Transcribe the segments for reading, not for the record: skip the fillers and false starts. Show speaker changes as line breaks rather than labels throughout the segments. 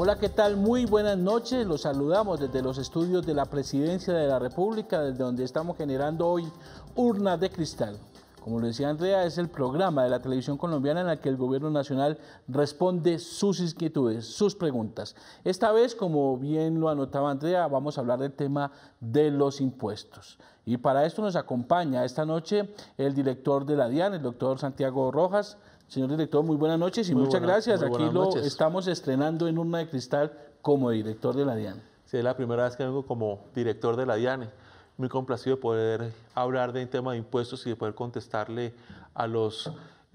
Hola, ¿qué tal? Muy buenas noches. Los saludamos desde los estudios de la Presidencia de la República, desde donde estamos generando hoy Urnas de Cristal. Como lo decía Andrea, es el programa de la televisión colombiana en el que el gobierno nacional responde sus inquietudes, sus preguntas. Esta vez, como bien lo anotaba Andrea, vamos a hablar del tema de los impuestos. Y para esto nos acompaña esta noche el director de la DIAN, el doctor Santiago Rojas. Señor director, muy buenas noches y muchas gracias. Aquí lo estamos estrenando en Urna de Cristal como director de la DIAN.
Sí, es la primera vez que vengo como director de la DIAN. Muy complacido de poder hablar del tema de impuestos y de poder contestarle a los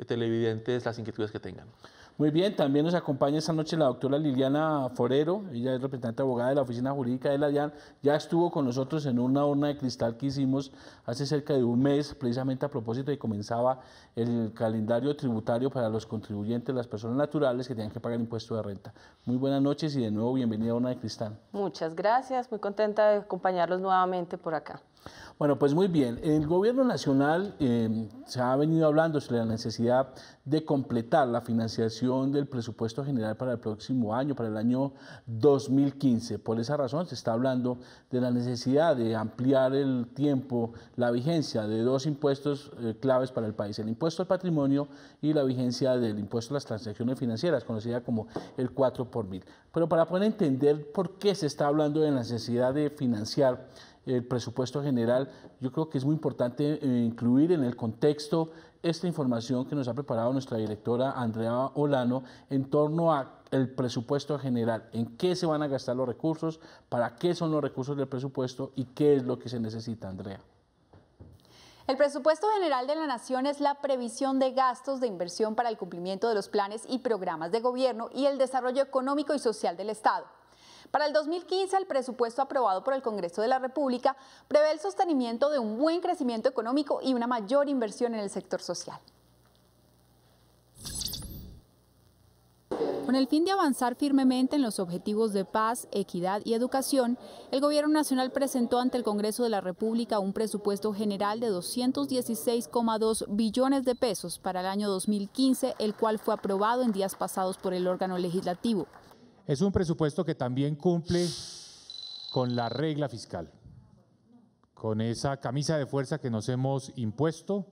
televidentes las inquietudes que tengan.
Muy bien, también nos acompaña esta noche la doctora Liliana Forero, ella es representante abogada de la Oficina Jurídica de la DIAN, ya estuvo con nosotros en una urna de cristal que hicimos hace cerca de un mes, precisamente a propósito de que comenzaba el calendario tributario para los contribuyentes, las personas naturales que tienen que pagar impuesto de renta. Muy buenas noches y de nuevo bienvenida a Urna de Cristal.
Muchas gracias, muy contenta de acompañarlos nuevamente por acá.
Bueno, pues muy bien. El gobierno nacional se ha venido hablando sobre la necesidad de completar la financiación del presupuesto general para el próximo año, para el año 2015. Por esa razón se está hablando de la necesidad de ampliar el tiempo, la vigencia de dos impuestos claves para el país, el impuesto al patrimonio y la vigencia del impuesto a las transacciones financieras, conocida como el 4 por mil. Pero para poder entender por qué se está hablando de la necesidad de financiar el presupuesto general, yo creo que es muy importante incluir en el contexto esta información que nos ha preparado nuestra directora Andrea Olano en torno al presupuesto general, en qué se van a gastar los recursos, para qué son los recursos del presupuesto y qué es lo que se necesita, Andrea.
El presupuesto general de la Nación es la previsión de gastos de inversión para el cumplimiento de los planes y programas de gobierno y el desarrollo económico y social del Estado. Para el 2015, el presupuesto aprobado por el Congreso de la República prevé el sostenimiento de un buen crecimiento económico y una mayor inversión en el sector social. Con el fin de avanzar firmemente en los objetivos de paz, equidad y educación, el Gobierno Nacional presentó ante el Congreso de la República un presupuesto general de 216,2 billones de pesos para el año 2015, el cual fue aprobado en días pasados por el órgano legislativo.
Es un presupuesto que también cumple con la regla fiscal, con esa camisa de fuerza que nos hemos impuesto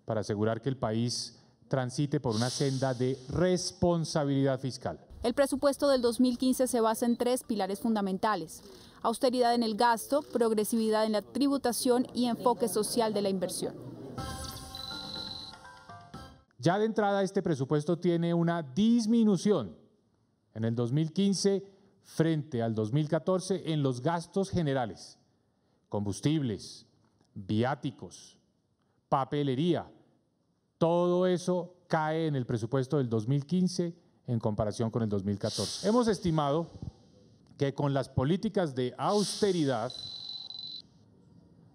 para asegurar que el país transite por una senda de responsabilidad fiscal.
El presupuesto del 2015 se basa en tres pilares fundamentales: austeridad en el gasto, progresividad en la tributación y enfoque social de la inversión.
Ya de entrada este presupuesto tiene una disminución en el 2015 frente al 2014 en los gastos generales, combustibles, viáticos, papelería, todo eso cae en el presupuesto del 2015 en comparación con el 2014. Hemos estimado que con las políticas de austeridad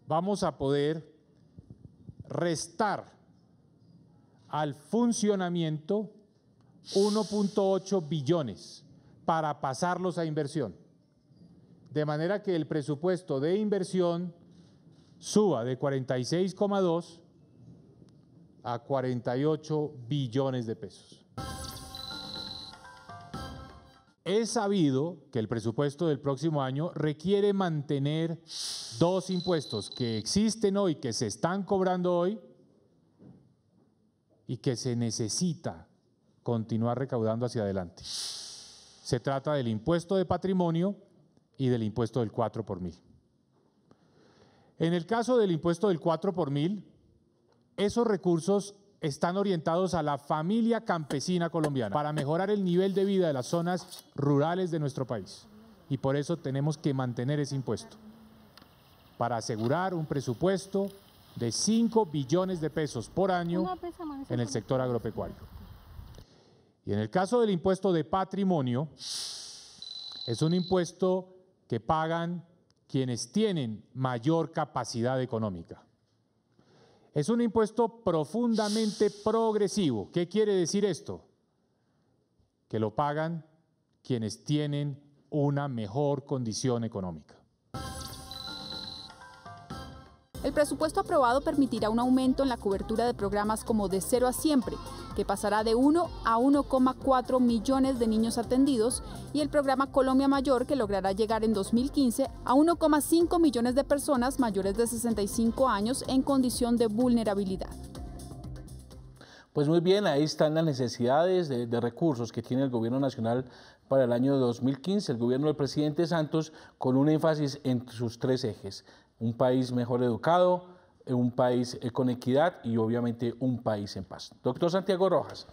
vamos a poder restar al funcionamiento 1.8 billones para pasarlos a inversión, de manera que el presupuesto de inversión suba de 46,2 a 48 billones de pesos. Es sabido que el presupuesto del próximo año requiere mantener dos impuestos que existen hoy, que se están cobrando hoy y que se necesita continuar recaudando hacia adelante. Se trata del impuesto de patrimonio y del impuesto del 4 por mil. En el caso del impuesto del 4 por mil, esos recursos están orientados a la familia campesina colombiana para mejorar el nivel de vida de las zonas rurales de nuestro país. Y por eso tenemos que mantener ese impuesto, para asegurar un presupuesto de 5 billones de pesos por año en el sector agropecuario. Y en el caso del impuesto de patrimonio, es un impuesto que pagan quienes tienen mayor capacidad económica. Es un impuesto profundamente progresivo. ¿Qué quiere decir esto? Que lo pagan quienes tienen una mejor condición económica.
El presupuesto aprobado permitirá un aumento en la cobertura de programas como De Cero a Siempre, que pasará de 1 a 1,4 millones de niños atendidos, y el programa Colombia Mayor, que logrará llegar en 2015 a 1,5 millones de personas mayores de 65 años en condición de vulnerabilidad.
Pues muy bien, ahí están las necesidades de recursos que tiene el Gobierno Nacional para el año 2015, el gobierno del presidente Santos, con un énfasis en sus tres ejes: un país mejor educado, un país con equidad y obviamente un país en paz. Doctor Santiago Rojas,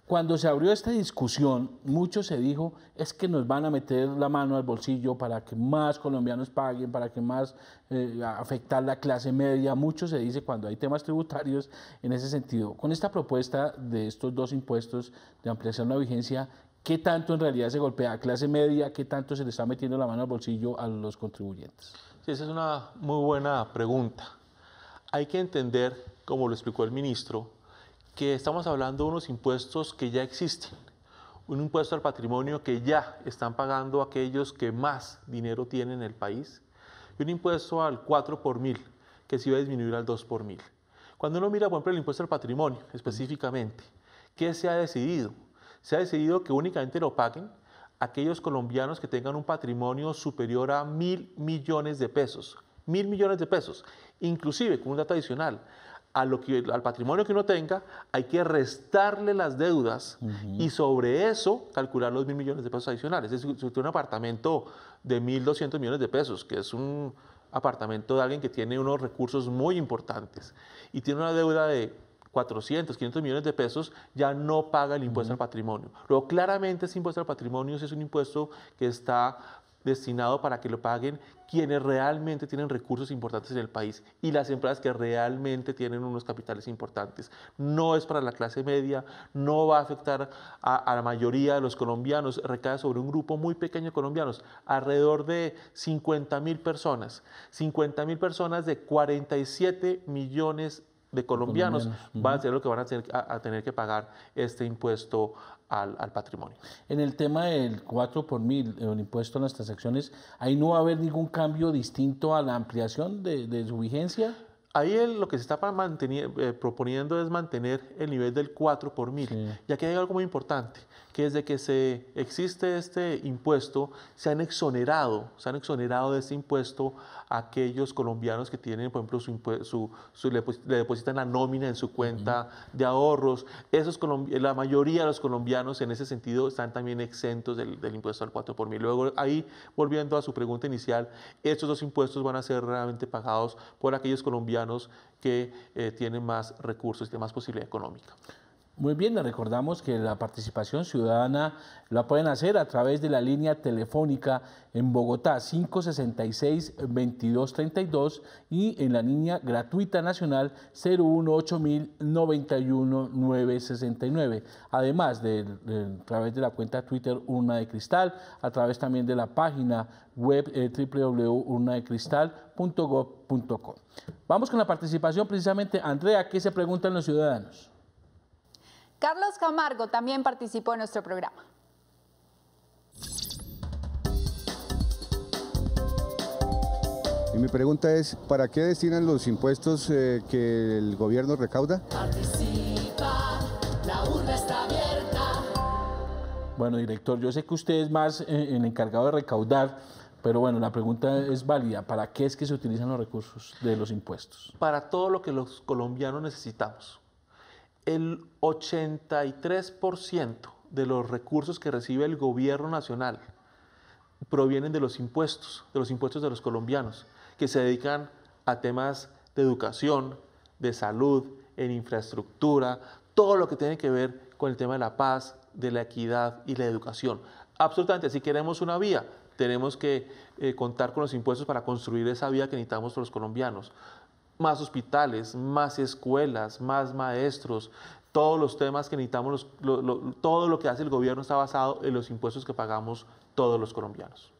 cuando se abrió esta discusión, mucho se dijo, es que nos van a meter la mano al bolsillo para que más colombianos paguen, para que más afectar la clase media. Mucho se dice cuando hay temas tributarios en ese sentido. Con esta propuesta de estos dos impuestos de ampliación de la vigencia, ¿qué tanto en realidad se golpea a clase media? ¿Qué tanto se le está metiendo la mano al bolsillo a los contribuyentes?
Sí, esa es una muy buena pregunta. Hay que entender, como lo explicó el ministro, que estamos hablando de unos impuestos que ya existen. Un impuesto al patrimonio que ya están pagando aquellos que más dinero tienen en el país, y un impuesto al 4 por mil, que se iba a disminuir al 2 por mil. Cuando uno mira, por ejemplo, el impuesto al patrimonio específicamente, ¿qué se ha decidido? Se ha decidido que únicamente lo paguen aquellos colombianos que tengan un patrimonio superior a 1.000 millones de pesos. 1.000 millones de pesos. Inclusive, con un dato adicional, al patrimonio que uno tenga hay que restarle las deudas y sobre eso calcular los 1.000 millones de pesos adicionales. Es decir, si tiene un apartamento de 1.200 millones de pesos, que es un apartamento de alguien que tiene unos recursos muy importantes y tiene una deuda de 400, 500 millones de pesos, ya no paga el impuesto al patrimonio. Luego, claramente ese impuesto al patrimonio es un impuesto que está destinado para que lo paguen quienes realmente tienen recursos importantes en el país y las empresas que realmente tienen unos capitales importantes. No es para la clase media, no va a afectar a la mayoría de los colombianos, recae sobre un grupo muy pequeño de colombianos, alrededor de 50.000 personas. 50.000 personas de 47 millones de colombianos van a ser lo que van a tener que pagar este impuesto al patrimonio.
En el tema del 4 por mil, el impuesto a las transacciones, ¿ahí no va a haber ningún cambio distinto a la ampliación de su vigencia?
Ahí lo que se está proponiendo es mantener el nivel del 4 por mil. Sí. Y aquí hay algo muy importante, que desde que existe este impuesto, se han exonerado de este impuesto a aquellos colombianos que tienen, por ejemplo, le depositan la nómina en su cuenta de ahorros. La mayoría de los colombianos en ese sentido están también exentos del impuesto al 4 por mil. Luego, ahí, volviendo a su pregunta inicial, estos dos impuestos van a ser realmente pagados por aquellos colombianos que tienen más recursos y tienen más posibilidad económica.
Muy bien, les recordamos que la participación ciudadana la pueden hacer a través de la línea telefónica en Bogotá 566-2232 y en la línea gratuita nacional 018-091-969. Además a través de la cuenta Twitter Urna de Cristal, a través también de la página web www.urnadecristal.gov.co. Vamos con la participación precisamente. Andrea, ¿qué se preguntan los ciudadanos?
Carlos Camargo también participó en nuestro programa.
Y mi pregunta es, ¿para qué destinan los impuestos que el gobierno recauda?
Participa, la urna está abierta.
Bueno, director, yo sé que usted es más el encargado de recaudar, pero bueno, la pregunta es válida. ¿Para qué es que se utilizan los recursos de los impuestos?
Para todo lo que los colombianos necesitamos. El 83% de los recursos que recibe el gobierno nacional provienen de los impuestos de los colombianos, que se dedican a temas de educación, de salud, en infraestructura, todo lo que tiene que ver con el tema de la paz, de la equidad y la educación. Absolutamente, si queremos una vía, tenemos que contar con los impuestos para construir esa vía que necesitamos los colombianos. Más hospitales, más escuelas, más maestros, todos los temas que necesitamos, todo lo que hace el gobierno está basado en los impuestos que pagamos todos los colombianos.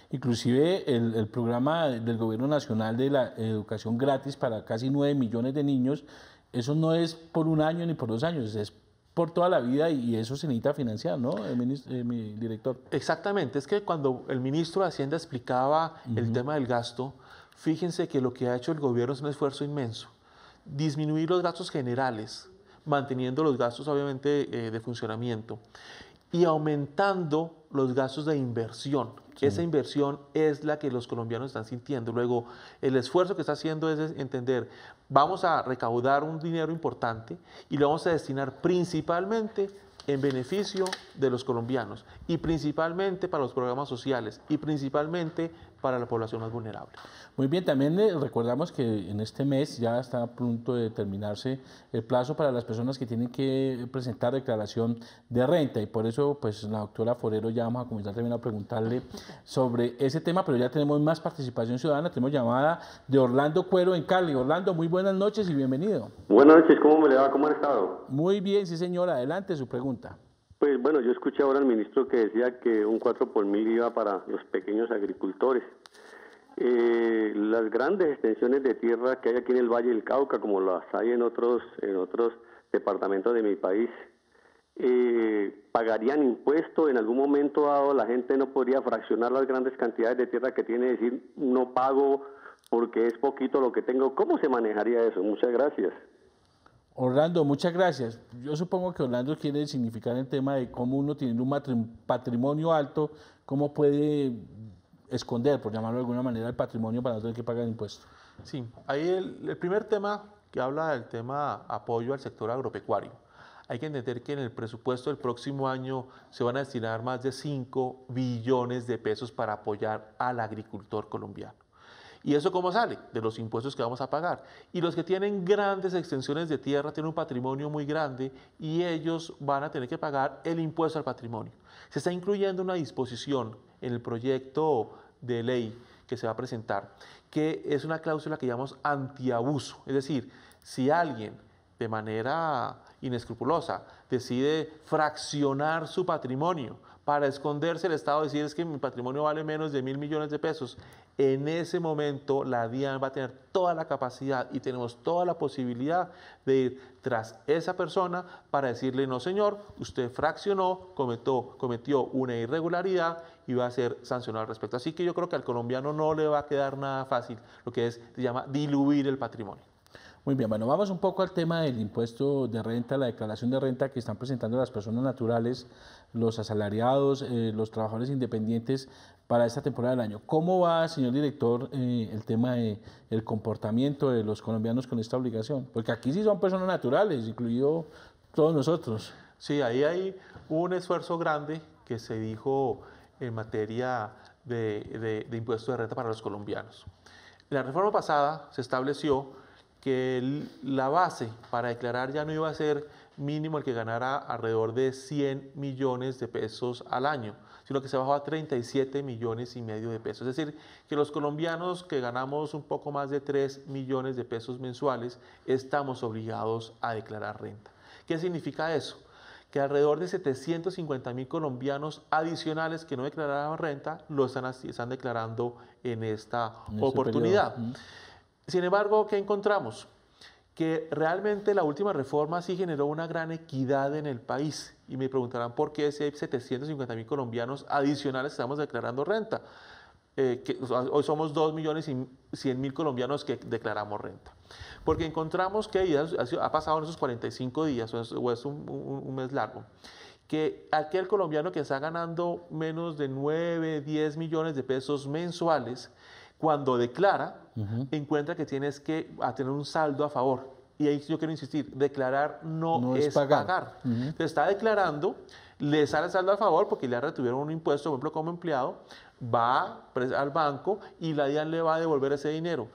Inclusive el programa del gobierno nacional de la educación gratis para casi 9 millones de niños, eso no es por un año ni por 2 años, es por toda la vida y eso se necesita financiar, ¿no, mi director?
Exactamente, es que cuando el ministro de Hacienda explicaba el tema del gasto, fíjense que lo que ha hecho el gobierno es un esfuerzo inmenso. Disminuir los gastos generales, manteniendo los gastos obviamente de funcionamiento y aumentando los gastos de inversión. Sí. Esa inversión es la que los colombianos están sintiendo. Luego, el esfuerzo que está haciendo es entender, vamos a recaudar un dinero importante y lo vamos a destinar principalmente en beneficio de los colombianos y principalmente para los programas sociales y principalmente para la población más vulnerable.
Muy bien, también recordamos que en este mes ya está a punto de terminarse el plazo para las personas que tienen que presentar declaración de renta y por eso pues la doctora Forero ya vamos a comenzar también a preguntarle sobre ese tema, pero ya tenemos más participación ciudadana, tenemos llamada de Orlando Cuero en Cali. Orlando, muy buenas noches y bienvenido.
Buenas noches, ¿cómo me le va? ¿Cómo han estado?
Muy bien, sí señora, adelante su pregunta.
Pues bueno, yo escuché ahora al ministro que decía que un 4 por 1000 iba para los pequeños agricultores. Las grandes extensiones de tierra que hay aquí en el Valle del Cauca, como las hay en otros departamentos de mi país, ¿pagarían impuesto? En algún momento dado la gente no podría fraccionar las grandes cantidades de tierra que tiene, decir no pago porque es poquito lo que tengo. ¿Cómo se manejaría eso? Muchas gracias.
Orlando, muchas gracias. Yo supongo que Orlando quiere significar el tema de cómo uno tiene un patrimonio alto, cómo puede esconder, por llamarlo de alguna manera, el patrimonio para no tener que pagar impuestos.
Sí, ahí el primer tema que habla del tema apoyo al sector agropecuario. Hay que entender que en el presupuesto del próximo año se van a destinar más de 5 billones de pesos para apoyar al agricultor colombiano. ¿Y eso cómo sale? De los impuestos que vamos a pagar. Y los que tienen grandes extensiones de tierra tienen un patrimonio muy grande y ellos van a tener que pagar el impuesto al patrimonio. Se está incluyendo una disposición en el proyecto de ley que se va a presentar, que es una cláusula que llamamos antiabuso. Es decir, si alguien de manera inescrupulosa decide fraccionar su patrimonio para esconderse el Estado, decir es que mi patrimonio vale menos de 1.000 millones de pesos, en ese momento la DIAN va a tener toda la capacidad y tenemos toda la posibilidad de ir tras esa persona para decirle, no señor, usted fraccionó, cometió una irregularidad y va a ser sancionado al respecto. Así que yo creo que al colombiano no le va a quedar nada fácil, lo que se llama diluir el patrimonio.
Muy bien, bueno, vamos un poco al tema del impuesto de renta, la declaración de renta que están presentando las personas naturales, los asalariados, los trabajadores independientes para esta temporada del año. ¿Cómo va, señor director, el tema del comportamiento de los colombianos con esta obligación? Porque aquí sí son personas naturales, incluido todos nosotros.
Sí, ahí hay un esfuerzo grande que se dijo en materia de impuesto de renta para los colombianos. En la reforma pasada se estableció que la base para declarar ya no iba a ser mínimo el que ganara alrededor de 100 millones de pesos al año, sino que se bajó a 37 millones y medio de pesos. Es decir, que los colombianos que ganamos un poco más de 3 millones de pesos mensuales estamos obligados a declarar renta. ¿Qué significa eso? Que alrededor de 750.000 colombianos adicionales que no declaraban renta lo están declarando en esta oportunidad. Sin embargo, ¿qué encontramos? Que realmente la última reforma sí generó una gran equidad en el país. Y me preguntarán por qué si hay 750.000 colombianos adicionales estamos declarando renta. Hoy somos 2.100.000 colombianos que declaramos renta. Porque encontramos que ha pasado en esos 45 días, o es un mes largo, que aquel colombiano que está ganando menos de 9, 10 millones de pesos mensuales, cuando declara, encuentra que tienes que tener un saldo a favor. Y ahí yo quiero insistir, declarar no es pagar. Te está declarando, le sale el saldo a favor porque le retuvieron un impuesto, por ejemplo, como empleado, va al banco y la DIAN le va a devolver ese dinero.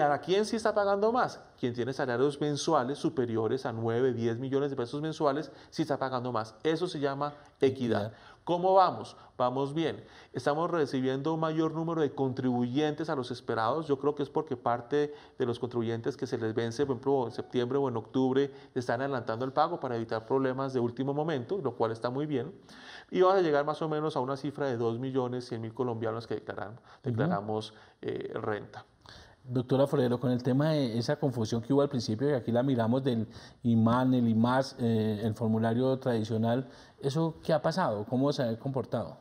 ¿A quién sí está pagando más? Quien tiene salarios mensuales superiores a 9, 10 millones de pesos mensuales, sí está pagando más. Eso se llama equidad. ¿Cómo vamos? Vamos bien. Estamos recibiendo un mayor número de contribuyentes a los esperados. Yo creo que es porque parte de los contribuyentes que se les vence, por ejemplo, en septiembre o en octubre, están adelantando el pago para evitar problemas de último momento, lo cual está muy bien. Y vamos a llegar más o menos a una cifra de 2.100.000 colombianos que declaramos renta.
Doctora Forero, con el tema de esa confusión que hubo al principio, que aquí la miramos del IMAN, el IMAS, el formulario tradicional, ¿eso qué ha pasado? ¿Cómo se ha comportado?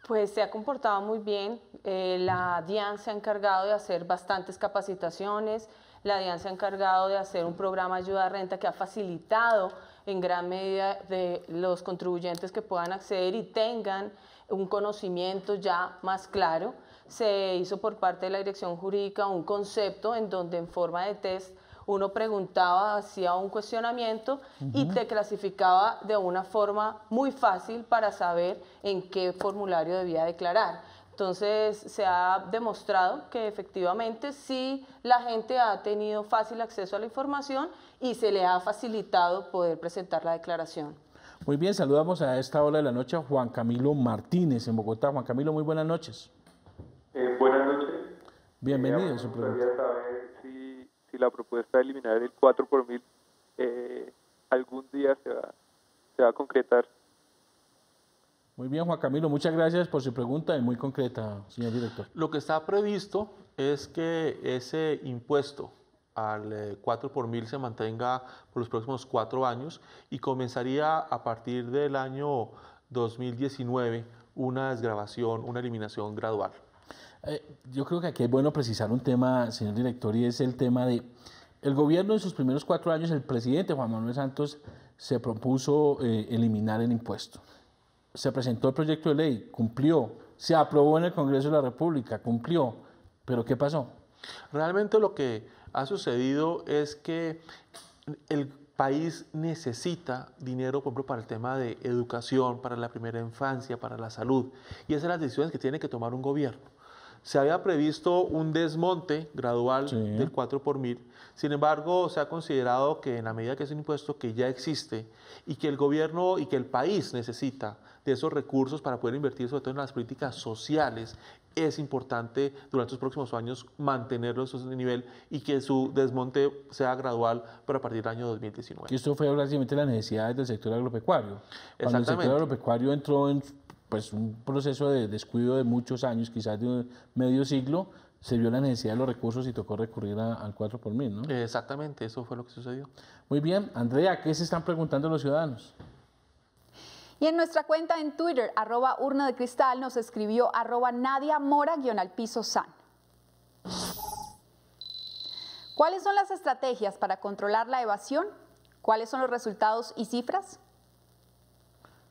Pues se ha comportado muy bien. La DIAN se ha encargado de hacer bastantes capacitaciones. La DIAN se ha encargado de hacer un programa de ayuda a renta que ha facilitado en gran medida de los contribuyentes que puedan acceder y tengan un conocimiento ya más claro. Se hizo por parte de la Dirección Jurídica un concepto en donde en forma de test uno preguntaba, hacía un cuestionamiento y te clasificaba de una forma muy fácil para saber en qué formulario debía declarar. Entonces se ha demostrado que efectivamente sí la gente ha tenido fácil acceso a la información y se le ha facilitado poder presentar la declaración.
Muy bien, saludamos a esta hora de la noche a Juan Camilo Martínez en Bogotá. Juan Camilo, muy buenas noches.
Buenas noches.
Bienvenido a su pregunta.
Me gustaría saber si la propuesta de eliminar el 4 por 1000 algún día se va a concretar.
Muy bien, Juan Camilo, muchas gracias por su pregunta y muy concreta, señor director.
Lo que está previsto es que ese impuesto al 4 por 1000 se mantenga por los próximos 4 años y comenzaría a partir del año 2019 una desgravación, una eliminación gradual.
Yo creo que aquí es bueno precisar un tema, señor director, y es el tema de el gobierno en sus primeros 4 años, el presidente Juan Manuel Santos se propuso eliminar el impuesto. Se presentó el proyecto de ley, cumplió, se aprobó en el Congreso de la República, cumplió, pero ¿qué pasó?
Realmente lo que ha sucedido es que el país necesita dinero, por ejemplo, para el tema de educación, para la primera infancia, para la salud, y esas son las decisiones que tiene que tomar un gobierno. Se había previsto un desmonte gradual del 4 por 1000, sin embargo, se ha considerado que en la medida que es un impuesto que ya existe y que el gobierno y que el país necesita de esos recursos para poder invertir sobre todo en las políticas sociales, es importante durante los próximos años mantenerlo a ese nivel y que su desmonte sea gradual, pero a partir del año 2019.
Y esto fue básicamente las necesidades del sector agropecuario. Cuando el sector agropecuario entró en un proceso de descuido de muchos años, quizás de medio siglo, se vio la necesidad de los recursos y tocó recurrir al 4 por 1000, ¿no?
Exactamente, eso fue lo que sucedió.
Muy bien, Andrea, ¿qué se están preguntando los ciudadanos?
Y en nuestra cuenta en Twitter, @urna-de-cristal, nos escribió @Nadia Mora_san. ¿Cuáles son las estrategias para controlar la evasión? ¿Cuáles son los resultados y cifras?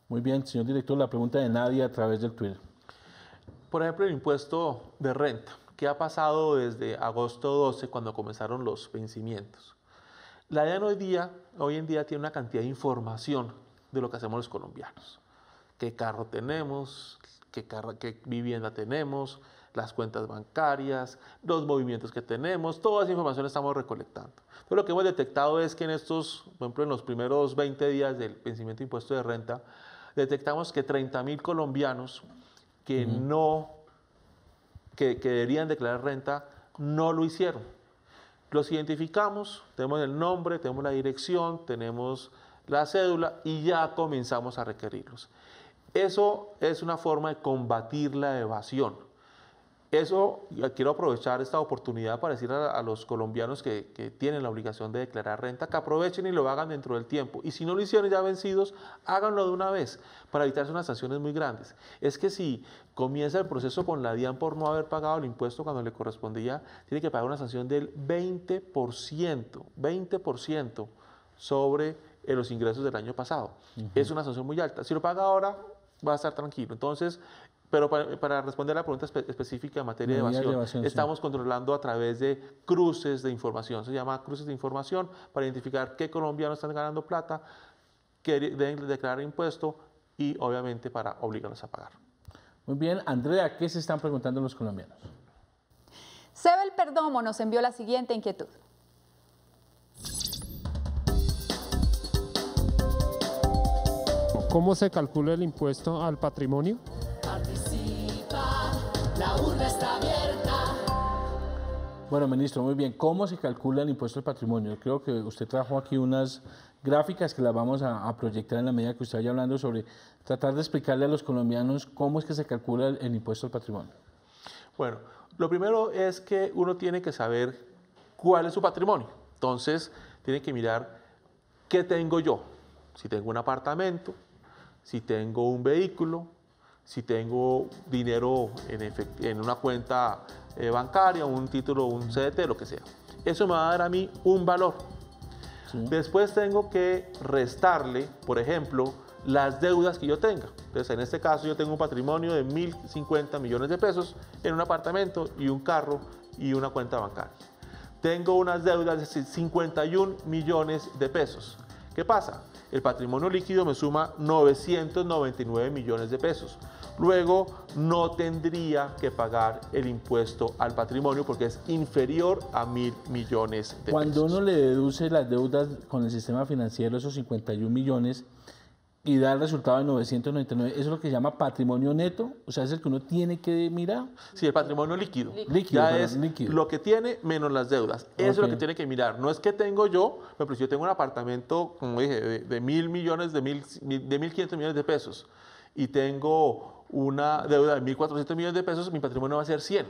Muy bien, señor director, la pregunta de Nadia a través del Twitter.
Por ejemplo, el impuesto de renta. ¿Qué ha pasado desde agosto 12 cuando comenzaron los vencimientos? La DIAN hoy en día tiene una cantidad de información de lo que hacemos los colombianos. ¿Qué carro tenemos? ¿Qué vivienda tenemos? Las cuentas bancarias, los movimientos que tenemos, toda esa información la estamos recolectando. Pero lo que hemos detectado es que por ejemplo, en los primeros 20 días del vencimiento de impuesto de renta, detectamos que 30.000 colombianos que que deberían declarar renta no lo hicieron. Los identificamos, tenemos el nombre, tenemos la dirección, tenemos la cédula y ya comenzamos a requerirlos. Eso es una forma de combatir la evasión. Quiero aprovechar esta oportunidad para decir a los colombianos que tienen la obligación de declarar renta, que aprovechen y lo hagan dentro del tiempo. Y si no lo hicieron ya vencidos, háganlo de una vez para evitarse unas sanciones muy grandes. Es que si comienza el proceso con la DIAN por no haber pagado el impuesto cuando le correspondía, tiene que pagar una sanción del 20% sobre los ingresos del año pasado. Es una sanción muy alta. Si lo paga ahora, va a estar tranquilo. Entonces, pero para responder a la pregunta específica en materia de evasión, estamos controlando a través de cruces de información. Se llama cruces de información para identificar qué colombianos están ganando plata, que deben declarar impuesto y obviamente para obligarlos a pagar.
Muy bien, Andrea, ¿qué se están preguntando los colombianos?
Sebel Perdomo nos envió la siguiente inquietud.
¿Cómo se calcula el impuesto al patrimonio?
Participa, la urna está abierta.
Bueno, ministro, muy bien. ¿Cómo se calcula el impuesto al patrimonio? Creo que usted trajo aquí unas gráficas que las vamos a proyectar en la medida que usted vaya hablando sobre tratar de explicarle a los colombianos cómo es que se calcula el impuesto al patrimonio.
Bueno, lo primero es que uno tiene que saber cuál es su patrimonio. Entonces, tiene que mirar qué tengo yo. Si tengo un apartamento, si tengo un vehículo, si tengo dinero en una cuenta bancaria, un título, un CDT, lo que sea. Eso me va a dar a mí un valor. Sí. Después tengo que restarle, por ejemplo, las deudas que yo tenga. Entonces, en este caso, yo tengo un patrimonio de 1.050 millones de pesos en un apartamento y un carro y una cuenta bancaria. Tengo unas deudas de 51 millones de pesos. ¿Qué pasa? El patrimonio líquido me suma 999 millones de pesos. Luego, no tendría que pagar el impuesto al patrimonio porque es inferior a 1.000 millones de pesos.
Cuando uno le deduce las deudas con el sistema financiero, esos 51 millones, y da el resultado de 999, ¿eso es lo que se llama patrimonio neto? O sea, ¿es el que uno tiene que mirar?
Sí, el patrimonio líquido.
Líquido,
ya es
líquido.
Lo que tiene menos las deudas. Eso es lo que tiene que mirar. No es que tengo yo, pero si yo tengo un apartamento, como dije, de 1.000 millones, de 1.500 millones de pesos, y tengo una deuda de 1.400 millones de pesos, mi patrimonio va a ser 100.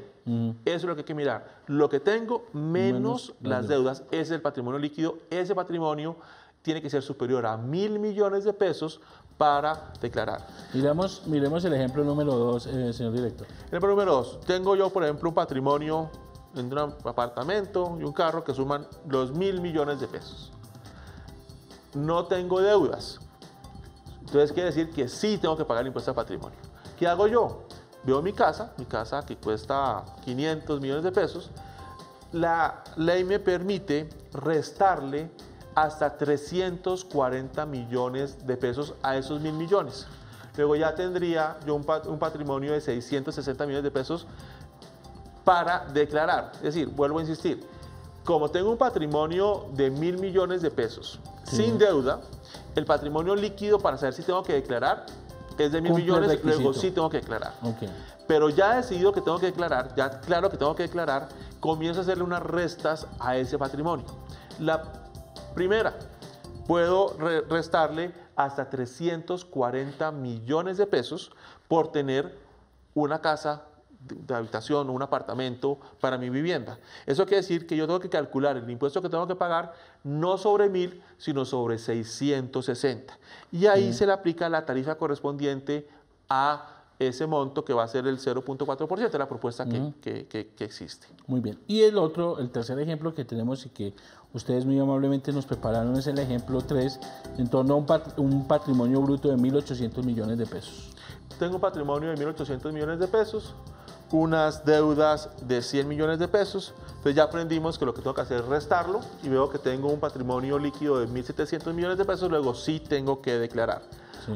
Eso es lo que hay que mirar. Lo que tengo menos las deudas es el patrimonio líquido. Ese patrimonio tiene que ser superior a 1.000 millones de pesos para declarar.
Miremos el ejemplo número 2, señor director.
El ejemplo número 2. Tengo yo, por ejemplo, un patrimonio en un apartamento y un carro que suman los 1.000 millones de pesos. No tengo deudas. Entonces quiere decir que sí tengo que pagar el impuesto al patrimonio. ¿Qué hago yo? Veo mi casa que cuesta 500 millones de pesos. La ley me permite restarle hasta 340 millones de pesos a esos 1.000 millones. Luego ya tendría yo un patrimonio de 660 millones de pesos para declarar. Es decir, vuelvo a insistir, como tengo un patrimonio de 1.000 millones de pesos sin deuda, el patrimonio líquido para saber si tengo que declarar es de 1.000 millones, luego sí tengo que declarar. Pero ya he decidido que tengo que declarar, ya claro que tengo que declarar, comienzo a hacerle unas restas a ese patrimonio. La primera, puedo restarle hasta 340 millones de pesos por tener una casa de habitación o un apartamento para mi vivienda. Eso quiere decir que yo tengo que calcular el impuesto que tengo que pagar no sobre 1.000, sino sobre 660. Y ahí se le aplica la tarifa correspondiente a ese monto que va a ser el 0.4%, de la propuesta que existe.
Muy bien. Y el tercer ejemplo que tenemos y que ustedes muy amablemente nos prepararon es el ejemplo 3, en torno a un patrimonio bruto de 1.800 millones de pesos.
Tengo un patrimonio de 1.800 millones de pesos, unas deudas de 100 millones de pesos, entonces ya aprendimos que lo que tengo que hacer es restarlo y veo que tengo un patrimonio líquido de 1.700 millones de pesos, luego sí tengo que declarar.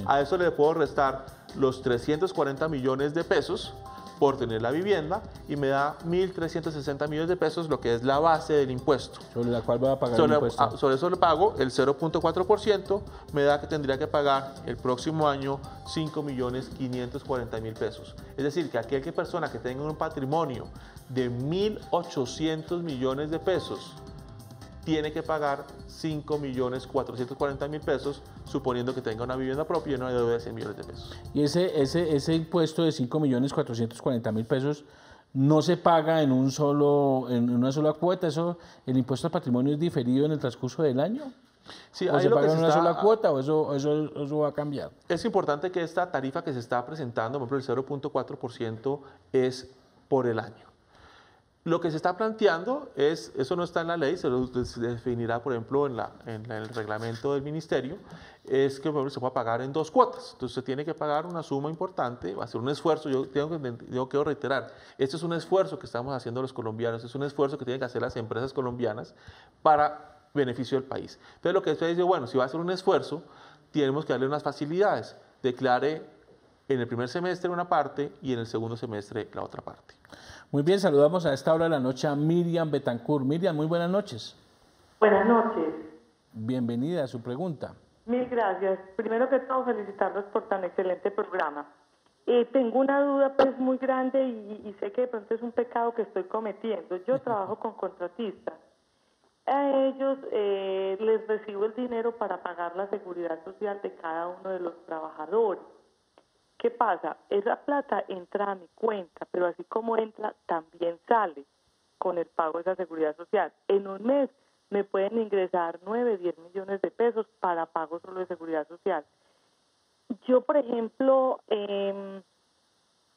A eso le puedo restar los 340 millones de pesos por tener la vivienda y me da 1.360 millones de pesos, lo que es la base del impuesto.
¿Sobre la cual va a pagar el impuesto?
Sobre eso le pago el 0.4%, me da que tendría que pagar el próximo año 5.540.000 pesos. Es decir, que aquella persona que tenga un patrimonio de 1.800 millones de pesos tiene que pagar 5.440.000 pesos, suponiendo que tenga una vivienda propia y una deuda de 100 millones de pesos.
Y ese impuesto de 5.440.000 pesos no se paga en una sola cuota. ¿El impuesto al patrimonio es diferido en el transcurso del año?
Sí,
¿O se paga en una sola cuota o eso va a cambiar?
Es importante que esta tarifa que se está presentando, por ejemplo, el 0.4%, es por el año. Lo que se está planteando es, eso no está en la ley, se definirá, por ejemplo, en el reglamento del ministerio, es que, por ejemplo, se pueda pagar en 2 cuotas. Entonces, se tiene que pagar una suma importante, va a ser un esfuerzo. Yo quiero reiterar, este es un esfuerzo que estamos haciendo los colombianos, es un esfuerzo que tienen que hacer las empresas colombianas para beneficio del país. Entonces, lo que usted dice, bueno, si va a ser un esfuerzo, tenemos que darle unas facilidades. Declare en el primer semestre una parte y en el segundo semestre la otra parte.
Muy bien, saludamos a esta hora de la noche a Miriam Betancourt. Miriam, muy buenas noches.
Buenas noches.
Bienvenida a su pregunta.
Mil gracias. Primero que todo, felicitarlos por tan excelente programa. Tengo una duda pues muy grande y sé que de pronto es un pecado que estoy cometiendo. Yo trabajo con contratistas. A ellos les recibo el dinero para pagar la seguridad social de cada uno de los trabajadores. ¿Qué pasa? Esa plata entra a mi cuenta, pero así como entra, también sale con el pago de esa seguridad social. En un mes me pueden ingresar 9, 10 millones de pesos para pago solo de seguridad social. Yo, por ejemplo,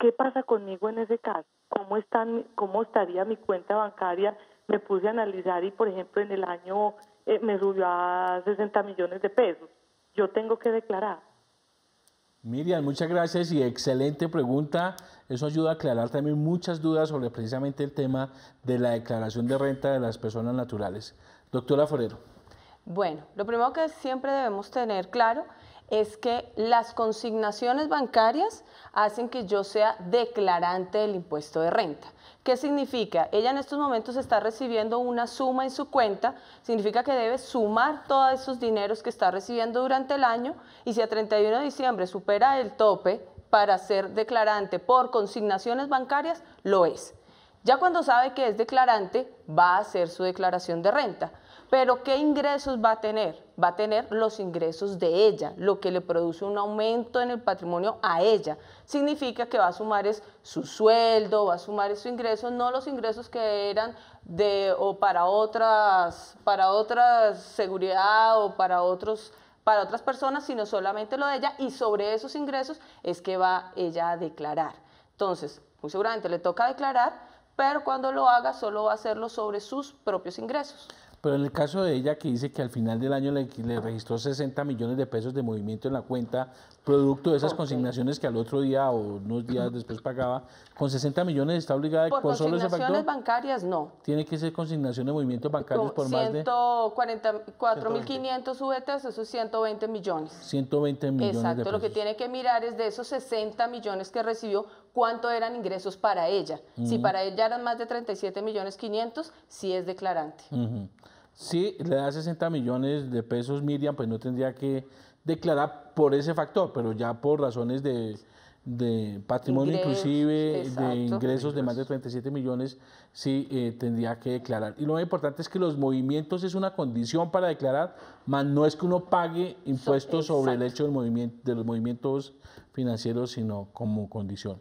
¿qué pasa conmigo en ese caso? ¿Cómo estaría mi cuenta bancaria? Me puse a analizar y, por ejemplo, en el año me subió a 60 millones de pesos. Yo tengo que declarar.
Miriam, muchas gracias y excelente pregunta. Eso ayuda a aclarar también muchas dudas sobre precisamente el tema de la declaración de renta de las personas naturales. Doctora Forero.
Bueno, lo primero que siempre debemos tener claro es que las consignaciones bancarias hacen que yo sea declarante del impuesto de renta. ¿Qué significa? Ella en estos momentos está recibiendo una suma en su cuenta, significa que debe sumar todos esos dineros que está recibiendo durante el año y si a 31 de diciembre supera el tope para ser declarante por consignaciones bancarias, lo es. Ya cuando sabe que es declarante, va a hacer su declaración de renta. Pero ¿qué ingresos va a tener? Va a tener los ingresos de ella, lo que le produce un aumento en el patrimonio a ella. Significa que va a sumar su sueldo, va a sumar su ingreso, no los ingresos que eran para otras seguridad o para otras personas, sino solamente lo de ella, y sobre esos ingresos es que va ella a declarar. Entonces, muy seguramente le toca declarar, pero cuando lo haga solo va a hacerlo sobre sus propios ingresos.
Pero en el caso de ella que dice que al final del año le registró 60 millones de pesos de movimiento en la cuenta, producto de esas consignaciones que al otro día o unos días después pagaba, con 60 millones está obligada
por
solo ese factor.
Consignaciones bancarias no.
Tiene que ser consignación de movimientos bancarios por más de
144.500 VTs, eso es 120 millones.
120 millones
Exacto,
de pesos.
lo que tiene que mirar es de esos 60 millones que recibió, cuánto eran ingresos para ella. Si para ella eran más de 37.500.000, sí es declarante.
Si le da 60 millones de pesos, Miriam, pues no tendría que declarar por ese factor, pero ya por razones de patrimonio inclusive, de ingresos de más de 37 millones, sí tendría que declarar. Y lo más importante es que los movimientos es una condición para declarar, más no es que uno pague impuestos sobre el hecho de los movimientos financieros, sino como condición.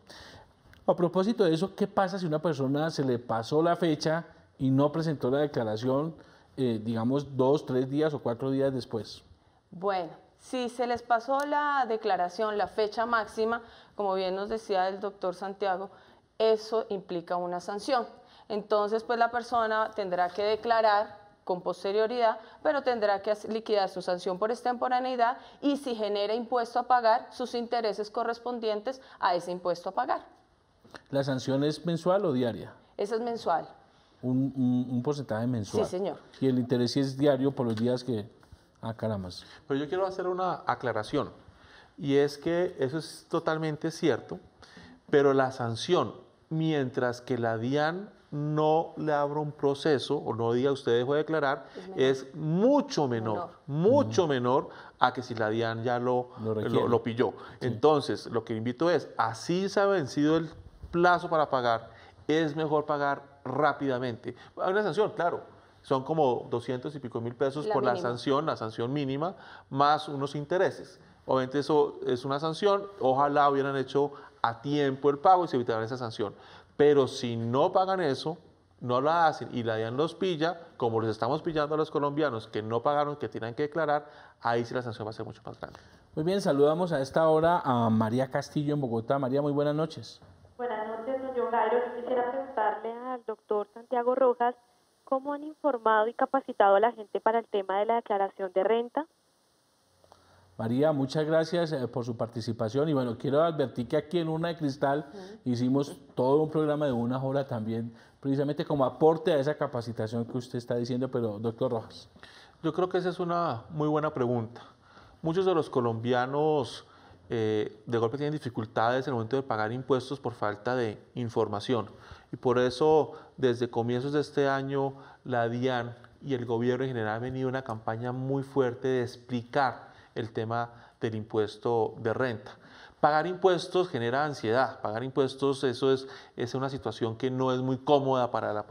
A propósito de eso, ¿qué pasa si una persona se le pasó la fecha y no presentó la declaración, digamos 2, 3 días o 4 días después?
Bueno, si se les pasó la declaración, la fecha máxima, como bien nos decía el doctor Santiago, eso implica una sanción. Entonces, pues la persona tendrá que declarar con posterioridad, pero tendrá que liquidar su sanción por extemporaneidad y si genera impuesto a pagar, sus intereses correspondientes a ese impuesto a pagar.
¿La sanción es mensual o diaria?
Esa es mensual.
Un porcentaje mensual.
Sí, señor.
Y el interés sí es diario por los días que... Ah, caramba.
Pero yo quiero hacer una aclaración, y es que eso es totalmente cierto, pero la sanción, mientras que la DIAN no le abra un proceso o no diga usted dejó de declarar, es mucho menor a que si la DIAN ya lo pilló. Sí. Entonces, lo que invito es, así se ha vencido el plazo para pagar, es mejor pagar rápidamente. Hay una sanción, claro, son como 200 y pico mil pesos por la sanción mínima, más unos intereses. Obviamente eso es una sanción, ojalá hubieran hecho a tiempo el pago y se evitaran esa sanción. Pero si no pagan eso, no la hacen y la DIAN los pilla, como los estamos pillando a los colombianos que no pagaron, que tienen que declarar, ahí sí la sanción va a ser mucho más grande.
Muy bien, saludamos a esta hora a María Castillo en Bogotá. María, muy buenas noches.
Buenas noches, don John Jairo. Yo quisiera preguntarle al doctor Santiago Rojas, ¿cómo han informado y capacitado a la gente para el tema de la declaración de renta?
María, muchas gracias por su participación y bueno, quiero advertir que aquí en Urna de Cristal hicimos todo un programa de 1 hora también, precisamente como aporte a esa capacitación que usted está diciendo, pero doctor Rojas.
Yo creo que esa es una muy buena pregunta. Muchos de los colombianos de golpe tienen dificultades en el momento de pagar impuestos por falta de información y por eso desde comienzos de este año la DIAN y el gobierno en general han venido una campaña muy fuerte de explicar el tema del impuesto de renta. Pagar impuestos genera ansiedad, pagar impuestos eso es una situación que no es muy cómoda para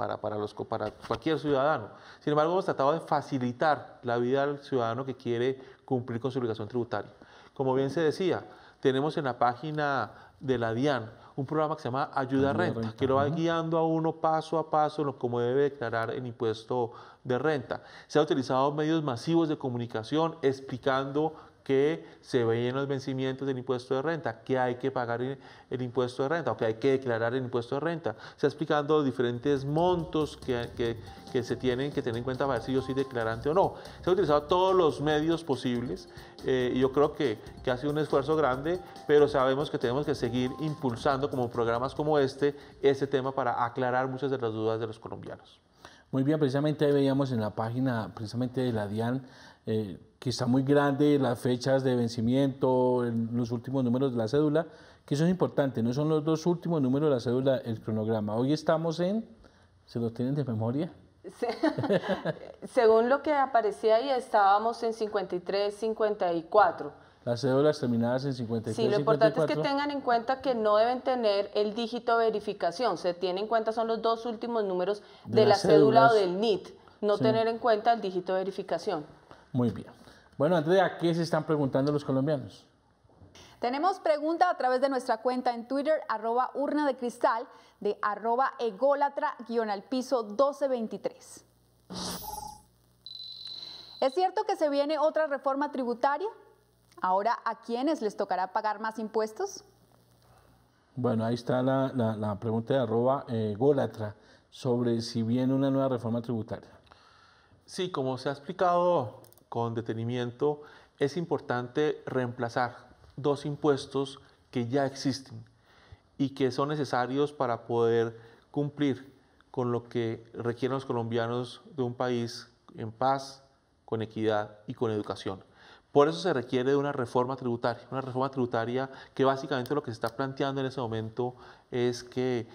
cualquier ciudadano. Sin embargo, hemos tratado de facilitar la vida al ciudadano que quiere cumplir con su obligación tributaria. Como bien se decía, tenemos en la página de la DIAN un programa que se llama Ayuda Renta, que lo va guiando a uno paso a paso en cómo debe declarar el impuesto de renta. Se han utilizado medios masivos de comunicación explicando que se ven los vencimientos del impuesto de renta, que hay que pagar el impuesto de renta o que hay que declarar el impuesto de renta. Se está explicando los diferentes montos que se tienen que tener en cuenta para ver si yo soy declarante o no. Se han utilizado todos los medios posibles y yo creo que ha sido un esfuerzo grande, pero sabemos que tenemos que seguir impulsando como programas como este tema para aclarar muchas de las dudas de los colombianos.
Muy bien, precisamente ahí veíamos en la página precisamente de la DIAN que está muy grande, las fechas de vencimiento, los últimos números de la cédula, que eso es importante, no son los dos últimos números de la cédula, el cronograma. Hoy estamos en, ¿se lo tienen de memoria?
Según lo que aparecía ahí, estábamos en 53, 54.
Las cédulas terminadas en 53,
sí, lo importante
54.
Es que tengan en cuenta que no deben tener el dígito de verificación. Se tiene en cuenta son los dos últimos números de la cédula o del NIT. No tener en cuenta el dígito de verificación.
Muy bien. Bueno, Andrea, ¿qué se están preguntando los colombianos?
Tenemos pregunta a través de nuestra cuenta en Twitter, @urna-de-cristal, de @ególatra_1223. ¿Es cierto que se viene otra reforma tributaria? Ahora, ¿a quiénes les tocará pagar más impuestos?
Bueno, ahí está la pregunta de @ególatra sobre si viene una nueva reforma tributaria.
Sí, como se ha explicado con detenimiento, es importante reemplazar dos impuestos que ya existen y que son necesarios para poder cumplir con lo que requieren los colombianos de un país en paz, con equidad y con educación. Por eso se requiere de una reforma tributaria que básicamente lo que se está planteando en ese momento es que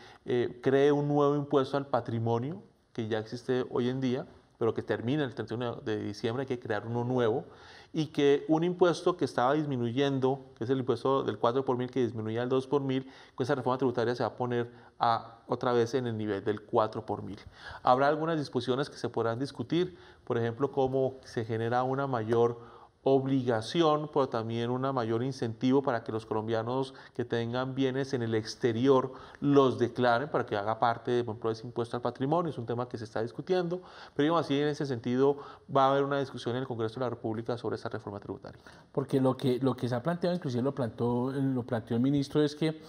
cree un nuevo impuesto al patrimonio que ya existe hoy en día, pero que termina el 31 de diciembre, hay que crear uno nuevo, y que un impuesto que estaba disminuyendo, que es el impuesto del 4 por mil que disminuía al 2 por mil, con esa reforma tributaria se va a poner otra vez en el nivel del 4 por mil. Habrá algunas disposiciones que se podrán discutir, por ejemplo, cómo se genera una mayor obligación, pero también un mayor incentivo para que los colombianos que tengan bienes en el exterior los declaren para que haga parte, por ejemplo, de ese impuesto al patrimonio. Es un tema que se está discutiendo, pero digamos así, en ese sentido va a haber una discusión en el Congreso de la República sobre esa reforma tributaria.
Porque lo que se ha planteado, inclusive lo planteó el ministro, es que,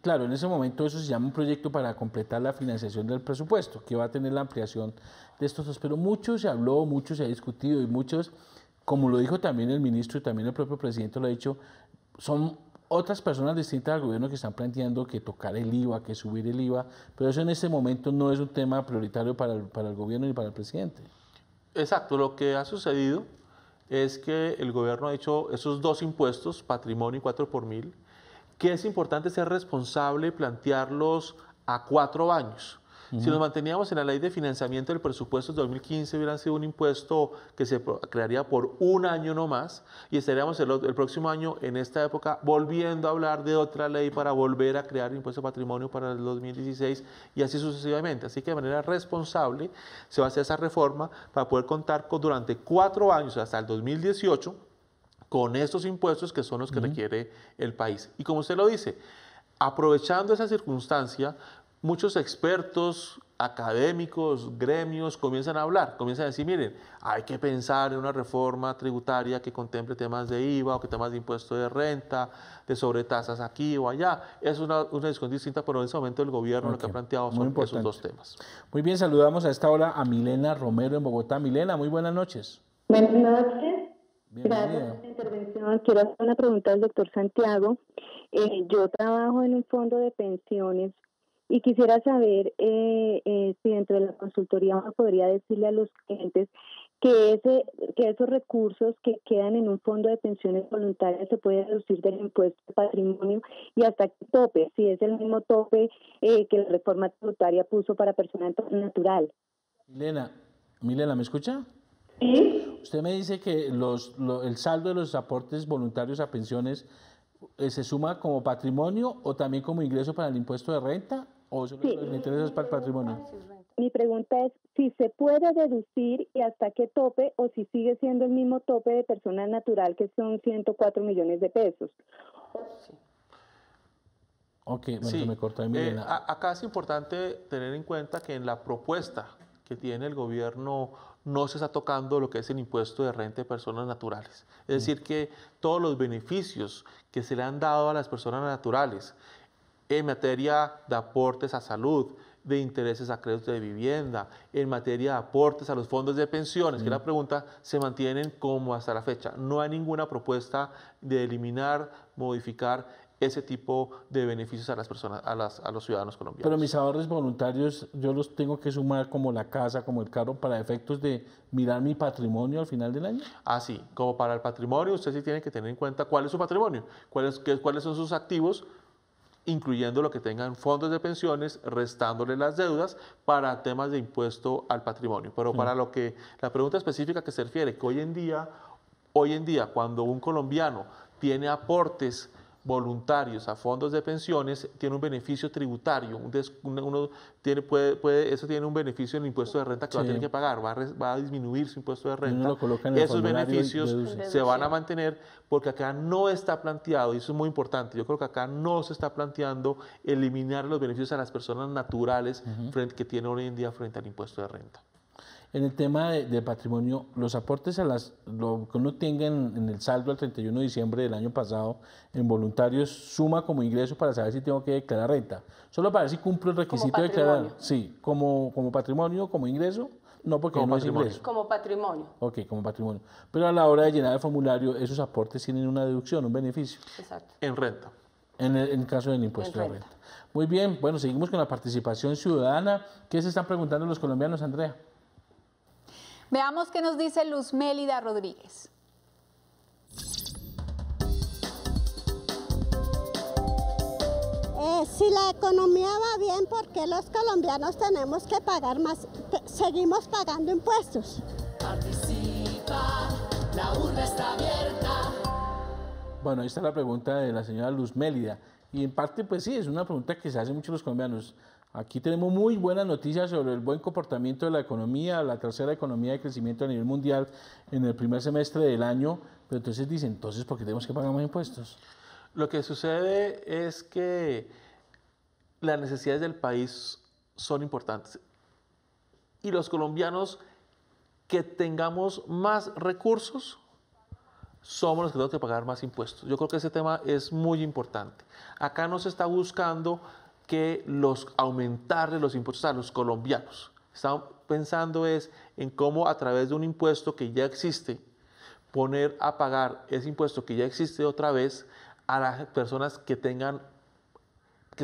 claro, en ese momento eso se llama un proyecto para completar la financiación del presupuesto, que va a tener la ampliación de estos dos, pero mucho se habló, mucho se ha discutido y muchos, como lo dijo también el ministro y también el propio presidente lo ha dicho, son otras personas distintas al gobierno que están planteando que tocar el IVA, que subir el IVA, pero eso en este momento no es un tema prioritario para el gobierno ni para el presidente.
Exacto, lo que ha sucedido es que el gobierno ha hecho esos dos impuestos, patrimonio y 4 por mil, que es importante ser responsable y plantearlos a 4 años. Si nos manteníamos en la ley de financiamiento del presupuesto de 2015, hubiera sido un impuesto que se crearía por un año no más y estaríamos el próximo año, en esta época, volviendo a hablar de otra ley para volver a crear el impuesto de patrimonio para el 2016 y así sucesivamente. Así que de manera responsable se va a hacer esa reforma para poder contar durante 4 años, hasta el 2018, con estos impuestos que son los que requiere el país. Y como usted lo dice, aprovechando esa circunstancia, muchos expertos, académicos, gremios comienzan a hablar, comienzan a decir, miren, hay que pensar en una reforma tributaria que contemple temas de IVA o que temas de impuesto de renta, de sobretasas aquí o allá. Es una discusión distinta, pero en ese momento el gobierno lo que ha planteado son esos dos temas.
Muy bien, saludamos a esta hora a Milena Romero en Bogotá. Milena, muy buenas noches.
Buenas noches.
Bienvenida.
Gracias por la intervención. Quiero hacer una pregunta al doctor Santiago. Yo trabajo en un fondo de pensiones y quisiera saber si dentro de la consultoría uno podría decirle a los clientes que esos recursos que quedan en un fondo de pensiones voluntarias se puede reducir del impuesto de patrimonio y hasta qué tope, si es el mismo tope que la reforma tributaria puso para persona natural.
Milena, ¿me escucha?
Sí.
Usted me dice que el saldo de los aportes voluntarios a pensiones se suma como patrimonio o también como ingreso para el impuesto de renta o solo me interesa para el patrimonio.
Mi pregunta es si se puede deducir y hasta qué tope o si sigue siendo el mismo tope de persona natural que son 104 millones de pesos.
Ok, bueno,
sí.
me cortó ahí, Milena.
Acá es importante tener en cuenta que en la propuesta que tiene el gobierno no se está tocando lo que es el impuesto de renta de personas naturales. Es decir, que todos los beneficios que se le han dado a las personas naturales en materia de aportes a salud, de intereses a créditos de vivienda, en materia de aportes a los fondos de pensiones, que la pregunta, se mantienen como hasta la fecha. No hay ninguna propuesta de eliminar, modificar ese tipo de beneficios a las personas, a los ciudadanos colombianos.
Pero mis ahorros voluntarios, yo los tengo que sumar como la casa, como el carro, para efectos de mirar mi patrimonio al final del año.
Ah, sí, como para el patrimonio, usted sí tiene que tener en cuenta cuál es su patrimonio, cuáles son sus activos, incluyendo lo que tengan fondos de pensiones, restándole las deudas para temas de impuesto al patrimonio. Pero para lo que la pregunta específica que se refiere, que hoy en día, cuando un colombiano tiene aportes voluntarios a fondos de pensiones, tiene un beneficio tributario, eso tiene un beneficio en el impuesto de renta que va a tener que pagar, va a disminuir su impuesto de renta. Esos beneficios se van a mantener porque acá no está planteado, y eso es muy importante, yo creo que acá no se está planteando eliminar los beneficios a las personas naturales que tienen hoy en día frente al impuesto de renta.
En el tema de patrimonio, los aportes a lo que uno tenga en el saldo al 31 de diciembre del año pasado en voluntarios suma como ingreso para saber si tengo que declarar renta. Solo para ver si cumplo el requisito de declarar. Sí, como patrimonio, como ingreso, no porque no es ingreso.
Como patrimonio.
Ok, como patrimonio. Pero a la hora de llenar el formulario, esos aportes tienen una deducción, un beneficio.
Exacto. En renta.
En el caso del impuesto de renta. Muy bien, bueno, seguimos con la participación ciudadana. ¿Qué se están preguntando los colombianos, Andrea?
Veamos qué nos dice Luz Mélida Rodríguez.
Si la economía va bien, ¿por qué los colombianos tenemos que pagar más? Seguimos pagando impuestos.
Participa, la urna está abierta.
Bueno, ahí está la pregunta de la señora Luz Mélida. Y en parte, pues sí, es una pregunta que se hacen muchos los colombianos. Aquí tenemos muy buenas noticias sobre el buen comportamiento de la economía, la tercera economía de crecimiento a nivel mundial en el primer semestre del año, pero entonces dicen, entonces, ¿por qué tenemos que pagar más impuestos?
Lo que sucede es que las necesidades del país son importantes y los colombianos que tengamos más recursos somos los que tenemos que pagar más impuestos. Yo creo que ese tema es muy importante. Acá no se está buscando que aumentarle los impuestos a los colombianos. Estamos pensando en cómo a través de un impuesto que ya existe, poner a pagar ese impuesto que ya existe otra vez a las personas que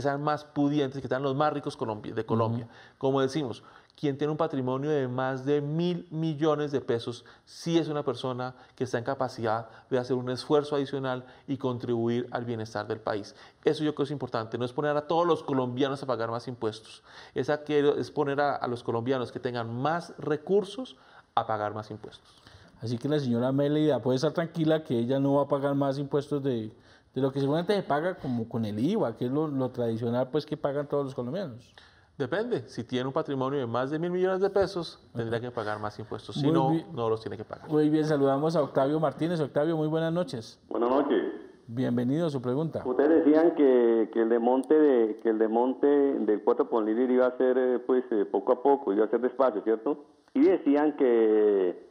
sean más pudientes, que sean los más ricos de Colombia. Como decimos, quien tiene un patrimonio de más de 1.000 millones de pesos, sí es una persona que está en capacidad de hacer un esfuerzo adicional y contribuir al bienestar del país. Eso yo creo que es importante, no es poner a todos los colombianos a pagar más impuestos, es poner a los colombianos que tengan más recursos a pagar más impuestos.
Así que la señora Mélida puede estar tranquila que ella no va a pagar más impuestos de lo que seguramente se paga como con el IVA, que es lo tradicional pues que pagan todos los colombianos.
Depende, si tiene un patrimonio de más de 1.000 millones de pesos, tendrá que pagar más impuestos, si no, no los tiene que pagar.
Muy bien, saludamos a Octavio Martínez. Octavio, muy buenas noches.
Buenas noches.
Bienvenido a su pregunta.
Ustedes decían que el desmonte del 4 por mil iba a ser poco a poco, iba a ser despacio, ¿cierto? Y decían que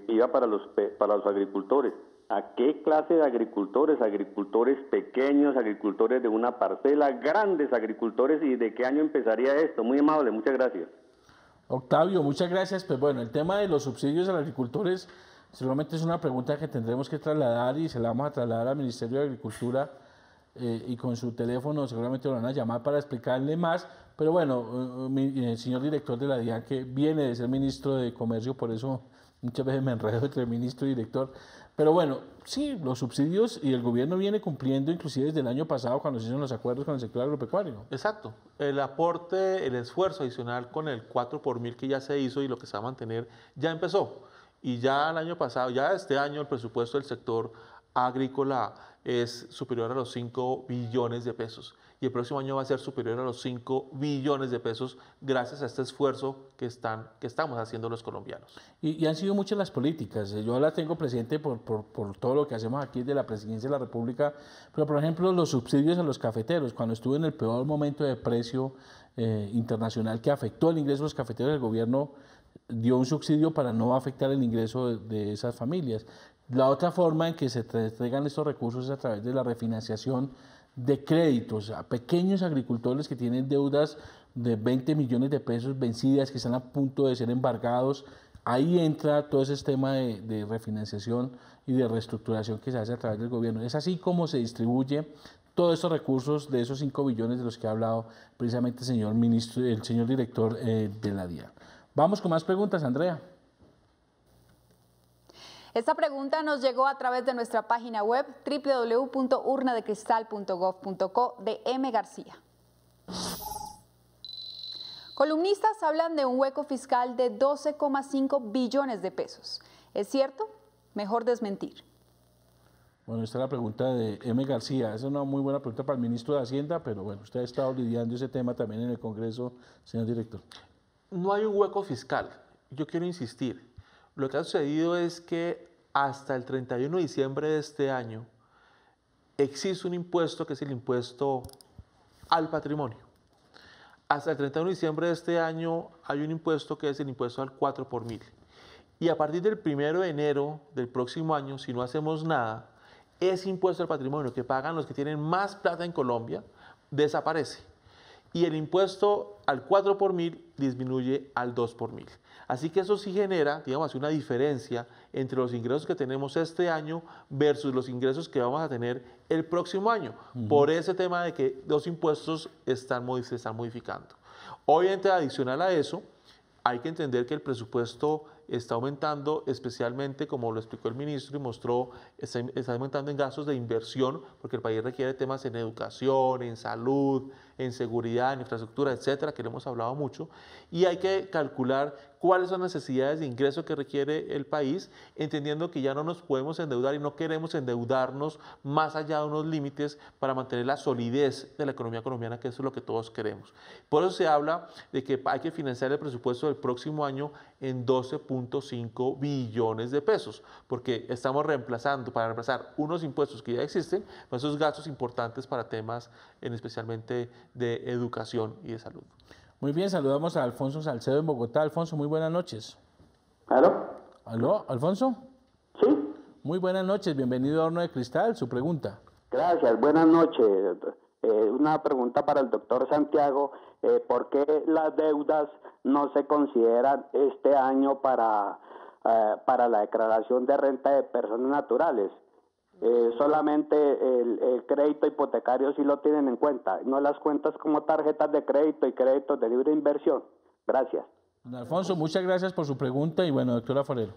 iba para los agricultores. ¿A qué clase de agricultores? ¿Agricultores pequeños, agricultores de una parcela, grandes agricultores? ¿Y de qué año empezaría esto? Muy amable, muchas gracias.
Octavio, muchas gracias. Pues bueno, el tema de los subsidios a los agricultores seguramente es una pregunta que tendremos que trasladar y se la vamos a trasladar al Ministerio de Agricultura y con su teléfono seguramente lo van a llamar para explicarle más. Pero bueno, señor director de la DIAN, que viene de ser ministro de Comercio, por eso muchas veces me enredo entre ministro y director. Pero bueno, sí, los subsidios y el gobierno viene cumpliendo inclusive desde el año pasado cuando se hicieron los acuerdos con el sector agropecuario.
Exacto. El aporte, el esfuerzo adicional con el 4 por mil que ya se hizo y lo que se va a mantener ya empezó. Y ya el año pasado, ya este año el presupuesto del sector agrícola es superior a los 5 billones de pesos. Y el próximo año va a ser superior a los 5 billones de pesos gracias a este esfuerzo que estamos haciendo los colombianos.
Y han sido muchas las políticas. Yo la tengo presente por todo lo que hacemos aquí de la Presidencia de la República, pero por ejemplo los subsidios a los cafeteros, cuando estuvo en el peor momento de precio internacional que afectó el ingreso de los cafeteros, el gobierno dio un subsidio para no afectar el ingreso de esas familias. La otra forma en que se entregan estos recursos es a través de la refinanciación de créditos a pequeños agricultores que tienen deudas de 20 millones de pesos vencidas, que están a punto de ser embargados. Ahí entra todo ese tema de refinanciación y de reestructuración que se hace a través del gobierno. Es así como se distribuye todos estos recursos de esos 5 billones de los que ha hablado precisamente el señor ministro, el señor director de la DIAN. Vamos con más preguntas, Andrea.
Esta pregunta nos llegó a través de nuestra página web www.urnadecristal.gov.co de M. García. Columnistas hablan de un hueco fiscal de 12,5 billones de pesos. ¿Es cierto? Mejor desmentir.
Bueno, esta es la pregunta de M. García. Esa es una muy buena pregunta para el ministro de Hacienda, pero bueno, usted ha estado lidiando ese tema también en el Congreso, señor director.
No hay un hueco fiscal. Yo quiero insistir. Lo que ha sucedido es que hasta el 31 de diciembre de este año existe un impuesto que es el impuesto al patrimonio. Hasta el 31 de diciembre de este año hay un impuesto que es el impuesto al 4 por mil. Y a partir del 1 de enero del próximo año, si no hacemos nada, ese impuesto al patrimonio que pagan los que tienen más plata en Colombia desaparece. Y el impuesto al 4 por mil disminuye al 2 por mil. Así que eso sí genera, digamos así, una diferencia entre los ingresos que tenemos este año versus los ingresos que vamos a tener el próximo año, por ese tema de que los impuestos se están modificando. Obviamente, adicional a eso, hay que entender que el presupuesto está aumentando, especialmente, como lo explicó el ministro y mostró, está aumentando en gastos de inversión, porque el país requiere temas en educación, en salud, en seguridad, en infraestructura, etcétera, que le hemos hablado mucho, y hay que calcular cuáles son las necesidades de ingreso que requiere el país, entendiendo que ya no nos podemos endeudar y no queremos endeudarnos más allá de unos límites para mantener la solidez de la economía colombiana, que eso es lo que todos queremos. Por eso se habla de que hay que financiar el presupuesto del próximo año en 12.5 billones de pesos, porque estamos para reemplazar unos impuestos que ya existen, esos gastos importantes para temas especialmente de educación y de salud.
Muy bien, saludamos a Alfonso Salcedo en Bogotá. Alfonso, muy buenas noches.
¿Aló?
¿Aló, Alfonso?
Sí.
Muy buenas noches, bienvenido a Horno de Cristal, su pregunta.
Gracias, buenas noches. Una pregunta para el doctor Santiago. ¿Por qué las deudas no se consideran este año para la declaración de renta de personas naturales? Solamente el crédito hipotecario sí lo tienen en cuenta, no las cuentas como tarjetas de crédito y créditos de libre inversión. Gracias.
Don Alfonso, muchas gracias por su pregunta y bueno, doctora Forero.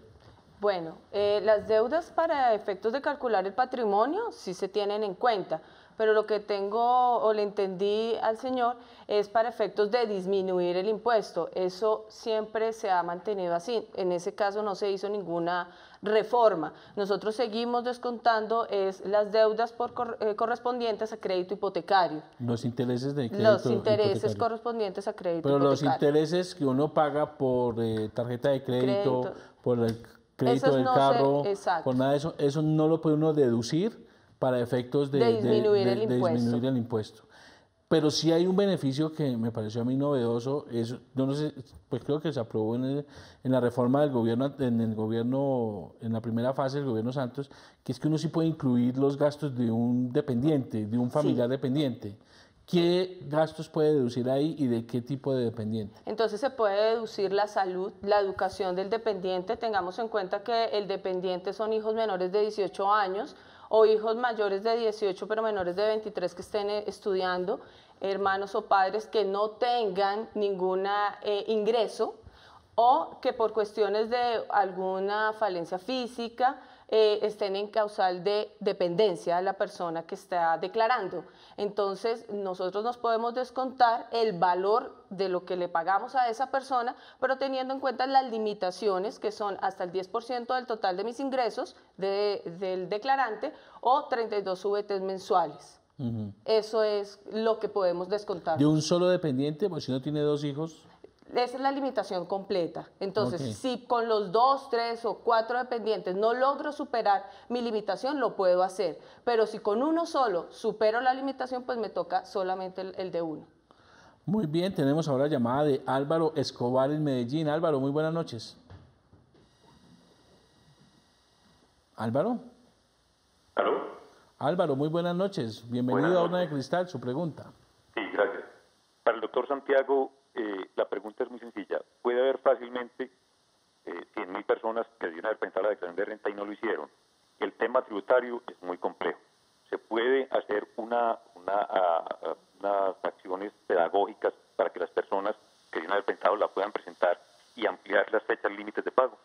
Bueno, las deudas para efectos de calcular el patrimonio sí se tienen en cuenta, pero lo que tengo o le entendí al señor es para efectos de disminuir el impuesto. Eso siempre se ha mantenido así. En ese caso no se hizo ninguna reforma. Nosotros seguimos descontando las deudas correspondientes a crédito hipotecario.
Los intereses de crédito
Los intereses
hipotecario.
correspondientes a crédito
Pero
hipotecario.
los intereses que uno paga por tarjeta de crédito, por el crédito del carro, por nada de eso, eso no lo puede uno deducir para efectos de disminuir el impuesto. Pero sí hay un beneficio que me pareció a mí novedoso, yo no sé, pues creo que se aprobó en la reforma del gobierno, en la primera fase del gobierno Santos, que es que uno sí puede incluir los gastos de un dependiente, de un familiar dependiente. ¿Qué gastos puede deducir ahí y de qué tipo de dependiente?
Entonces se puede deducir la salud, la educación del dependiente. Tengamos en cuenta que el dependiente son hijos menores de 18 años o hijos mayores de 18 pero menores de 23 que estén estudiando, hermanos o padres que no tengan ningún ingreso o que por cuestiones de alguna falencia física estén en causal de dependencia de la persona que está declarando. Entonces, nosotros nos podemos descontar el valor de lo que le pagamos a esa persona, pero teniendo en cuenta las limitaciones, que son hasta el 10% del total de mis ingresos del declarante o 32 VTs mensuales. Eso es lo que podemos descontar.
¿De un solo dependiente? Pues si no tiene 2 hijos...
Esa es la limitación completa. Entonces, si con los 2, 3 o 4 dependientes no logro superar mi limitación, lo puedo hacer. Pero si con uno solo supero la limitación, pues me toca solamente el de uno.
Muy bien, tenemos ahora llamada de Álvaro Escobar en Medellín. Álvaro, muy buenas noches. ¿Álvaro?
¿Aló?
Álvaro, muy buenas noches. Bienvenido a Urna de Cristal, su pregunta.
Sí, gracias. Para el doctor Santiago, la pregunta es muy sencilla. ¿Puede haber fácilmente 100.000 personas que debieron haber presentado la declaración de renta y no lo hicieron? El tema tributario es muy complejo. Se puede hacer unas acciones pedagógicas para que las personas que debieron haber presentado la puedan presentar y ampliar las fechas límites de pago.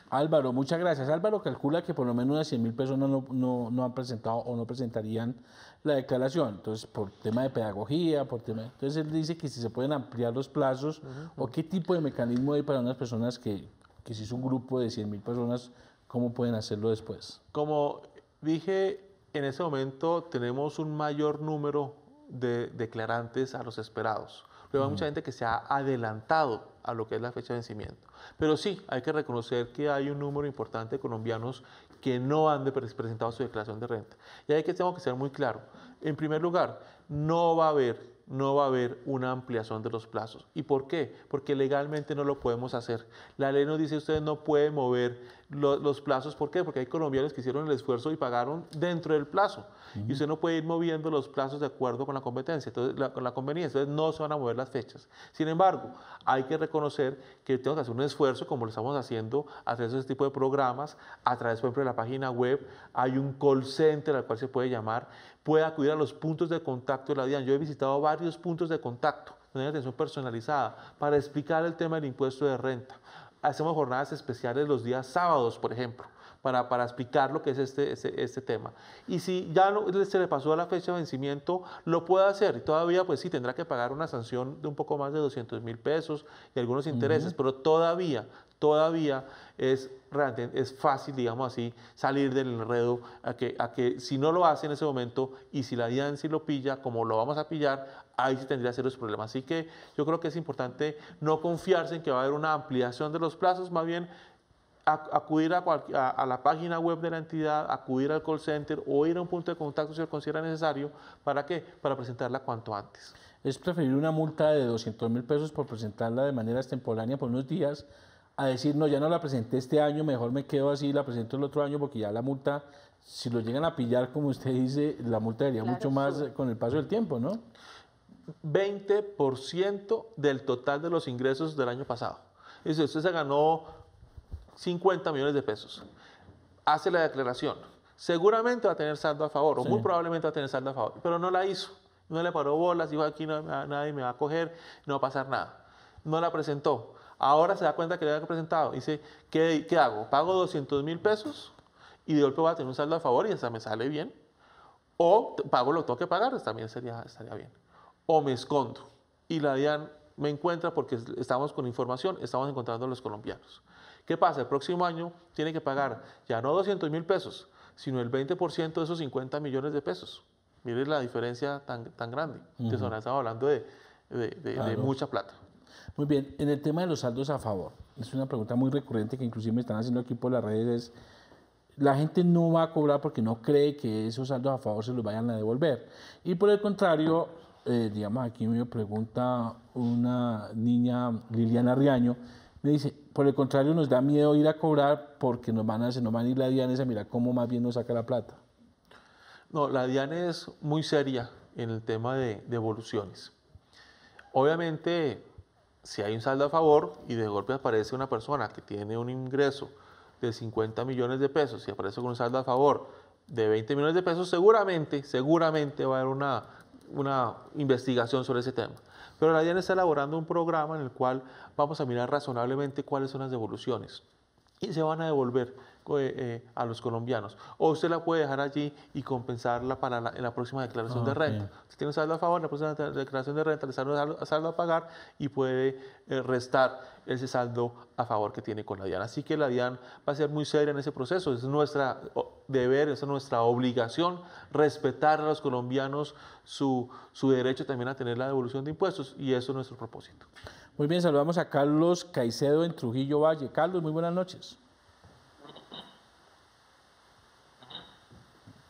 Álvaro, muchas gracias. Álvaro calcula que por lo menos unas 100.000 personas no han presentado o no presentarían la declaración. Entonces, por tema de pedagogía, entonces él dice que si se pueden ampliar los plazos o qué tipo de mecanismo hay para unas personas que si es un grupo de 100.000 personas, ¿cómo pueden hacerlo después?
Como dije, en ese momento tenemos un mayor número de declarantes a los esperados. Pero hay mucha gente que se ha adelantado a lo que es la fecha de vencimiento. Pero sí, hay que reconocer que hay un número importante de colombianos que no han presentado su declaración de renta. Y ahí tengo que ser muy claro. En primer lugar, no va a haber una ampliación de los plazos. ¿Y por qué? Porque legalmente no lo podemos hacer. La ley nos dice que ustedes no pueden mover los plazos. ¿Por qué? Porque hay colombianos que hicieron el esfuerzo y pagaron dentro del plazo. Y usted no puede ir moviendo los plazos de acuerdo con la competencia, entonces, con la conveniencia. Entonces no se van a mover las fechas. Sin embargo, hay que reconocer que tenemos que hacer un esfuerzo, como lo estamos haciendo a través de este tipo de programas, a través, por ejemplo, de la página web. Hay un call center al cual se puede llamar. Puede acudir a los puntos de contacto de la DIAN. Yo he visitado varios puntos de contacto, donde hay atención personalizada, para explicar el tema del impuesto de renta. Hacemos jornadas especiales los días sábados, por ejemplo, para explicar lo que es este tema. Y si ya se le pasó a la fecha de vencimiento, lo puede hacer. Y todavía, pues sí, tendrá que pagar una sanción de un poco más de 200.000 pesos y algunos intereses, pero todavía es fácil, digamos así, salir del enredo a que si no lo hace en ese momento y si la DIAN sí lo pilla, como lo vamos a pillar, ahí sí tendría serios problemas. Así que yo creo que es importante no confiarse en que va a haber una ampliación de los plazos, más bien acudir a la página web de la entidad, acudir al call center o ir a un punto de contacto si lo considera necesario. ¿Para qué? Para presentarla cuanto antes.
Es preferible una multa de 200.000 pesos por presentarla de manera extemporánea por unos días a decir, no, ya no la presenté este año, mejor me quedo así, la presento el otro año, porque ya la multa, si lo llegan a pillar, como usted dice, la multa sería mucho más con el paso del tiempo, ¿no?
20% del total de los ingresos del año pasado. Es decir, usted se ganó 50 millones de pesos. Hace la declaración. Seguramente va a tener saldo a favor, o muy probablemente va a tener saldo a favor, pero no la hizo. No le paró bolas, dijo, aquí nadie me va a coger, no va a pasar nada. No la presentó. Ahora se da cuenta que le había presentado. Dice, ¿qué hago? ¿Pago 200.000 pesos? Y de golpe voy a tener un saldo a favor y hasta me sale bien. O pago lo que tengo que pagar, también estaría bien. O me escondo. Y la DIAN me encuentra porque estamos con información, estamos encontrando a los colombianos. ¿Qué pasa? El próximo año tiene que pagar ya no 200.000 pesos, sino el 20% de esos 50 millones de pesos. Miren la diferencia tan grande. Entonces ahora estamos hablando de mucha plata.
Muy bien, en el tema de los saldos a favor, es una pregunta muy recurrente que inclusive me están haciendo aquí por las redes, es, la gente no va a cobrar porque no cree que esos saldos a favor se los vayan a devolver. Y por el contrario, digamos, aquí me pregunta una niña, Liliana Riaño, me dice, por el contrario nos da miedo ir a cobrar porque nos van a ir la DIAN a mirar cómo más bien nos saca la plata.
No, la DIAN es muy seria en el tema de devoluciones. Obviamente, si hay un saldo a favor y de golpe aparece una persona que tiene un ingreso de 50 millones de pesos y aparece con un saldo a favor de 20 millones de pesos, seguramente va a haber una investigación sobre ese tema. Pero la DIAN está elaborando un programa en el cual vamos a mirar razonablemente cuáles son las devoluciones y se van a devolver a los colombianos. O usted la puede dejar allí y compensarla en la próxima declaración de renta. Si tiene un saldo a favor, en la próxima declaración de renta le sale un saldo a pagar y puede restar ese saldo a favor que tiene con la DIAN. Así que la DIAN va a ser muy seria en ese proceso. Es nuestro deber, es nuestra obligación respetar a los colombianos su derecho también a tener la devolución de impuestos, y eso es nuestro propósito.
Muy bien, saludamos a Carlos Caicedo en Trujillo Valle. Carlos, muy buenas noches.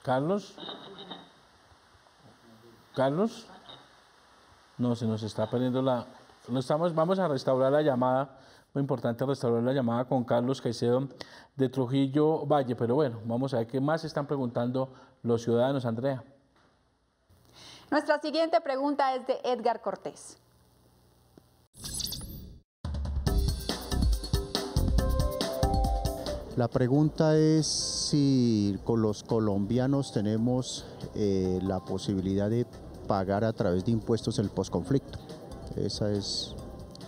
Carlos. No, se nos está perdiendo la... Vamos a restaurar la llamada. Muy importante restaurar la llamada con Carlos Caicedo de Trujillo Valle. Pero bueno, vamos a ver qué más están preguntando los ciudadanos, Andrea.
Nuestra siguiente pregunta es de Edgar Cortés.
La pregunta es si con los colombianos tenemos la posibilidad de pagar a través de impuestos el posconflicto. Ese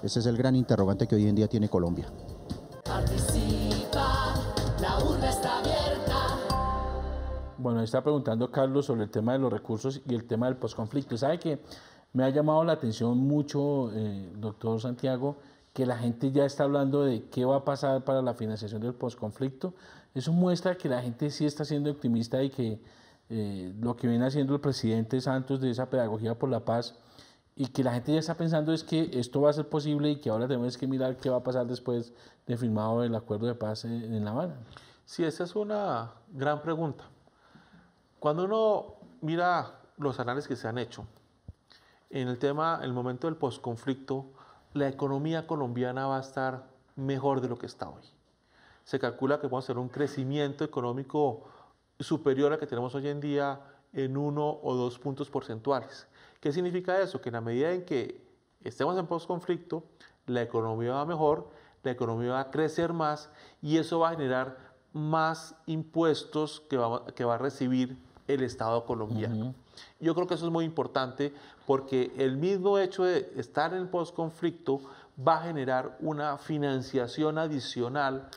es el gran interrogante que hoy en día tiene Colombia.
Participa, la urna está abierta.
Bueno, está preguntando Carlos sobre el tema de los recursos y el tema del posconflicto. ¿Sabe que me ha llamado la atención mucho, doctor Santiago, que la gente ya está hablando de qué va a pasar para la financiación del posconflicto? Eso muestra que la gente sí está siendo optimista y que lo que viene haciendo el presidente Santos de esa pedagogía por la paz, y que la gente ya está pensando es que esto va a ser posible y que ahora tenemos que mirar qué va a pasar después de firmado el acuerdo de paz en La Habana.
Sí, esa es una gran pregunta. Cuando uno mira los análisis que se han hecho, en el momento del posconflicto, la economía colombiana va a estar mejor de lo que está hoy. Se calcula que vamos a tener un crecimiento económico superior al que tenemos hoy en día en 1 o 2 puntos porcentuales. ¿Qué significa eso? Que en la medida en que estemos en posconflicto, la economía va mejor, la economía va a crecer más y eso va a generar más impuestos que va a recibir el Estado colombiano. Yo creo que eso es muy importante porque el mismo hecho de estar en el posconflicto va a generar una financiación adicional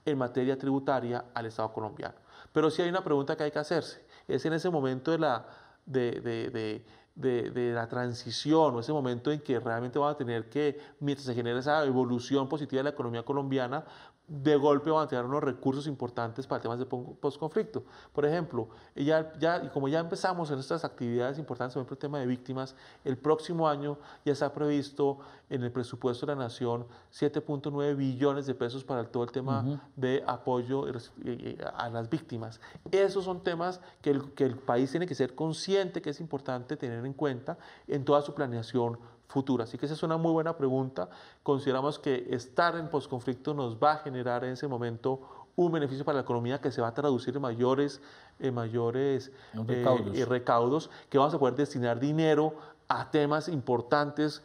en materia tributaria al Estado colombiano. Pero sí hay una pregunta que hay que hacerse, es en ese momento de la transición o ese momento en que realmente van a tener que, mientras se genera esa evolución positiva de la economía colombiana, de golpe van a tener unos recursos importantes para temas de posconflicto. Por ejemplo, y como ya empezamos en estas actividades importantes, por ejemplo, el tema de víctimas, el próximo año ya está previsto en el presupuesto de la Nación 7.9 billones de pesos para todo el tema de apoyo a las víctimas. Esos son temas que el país tiene que ser consciente que es importante tener en cuenta en toda su planeación futura. Así que esa es una muy buena pregunta. Consideramos que estar en posconflicto nos va a generar en ese momento un beneficio para la economía que se va a traducir en mayores recaudos, que vamos a poder destinar dinero a temas importantes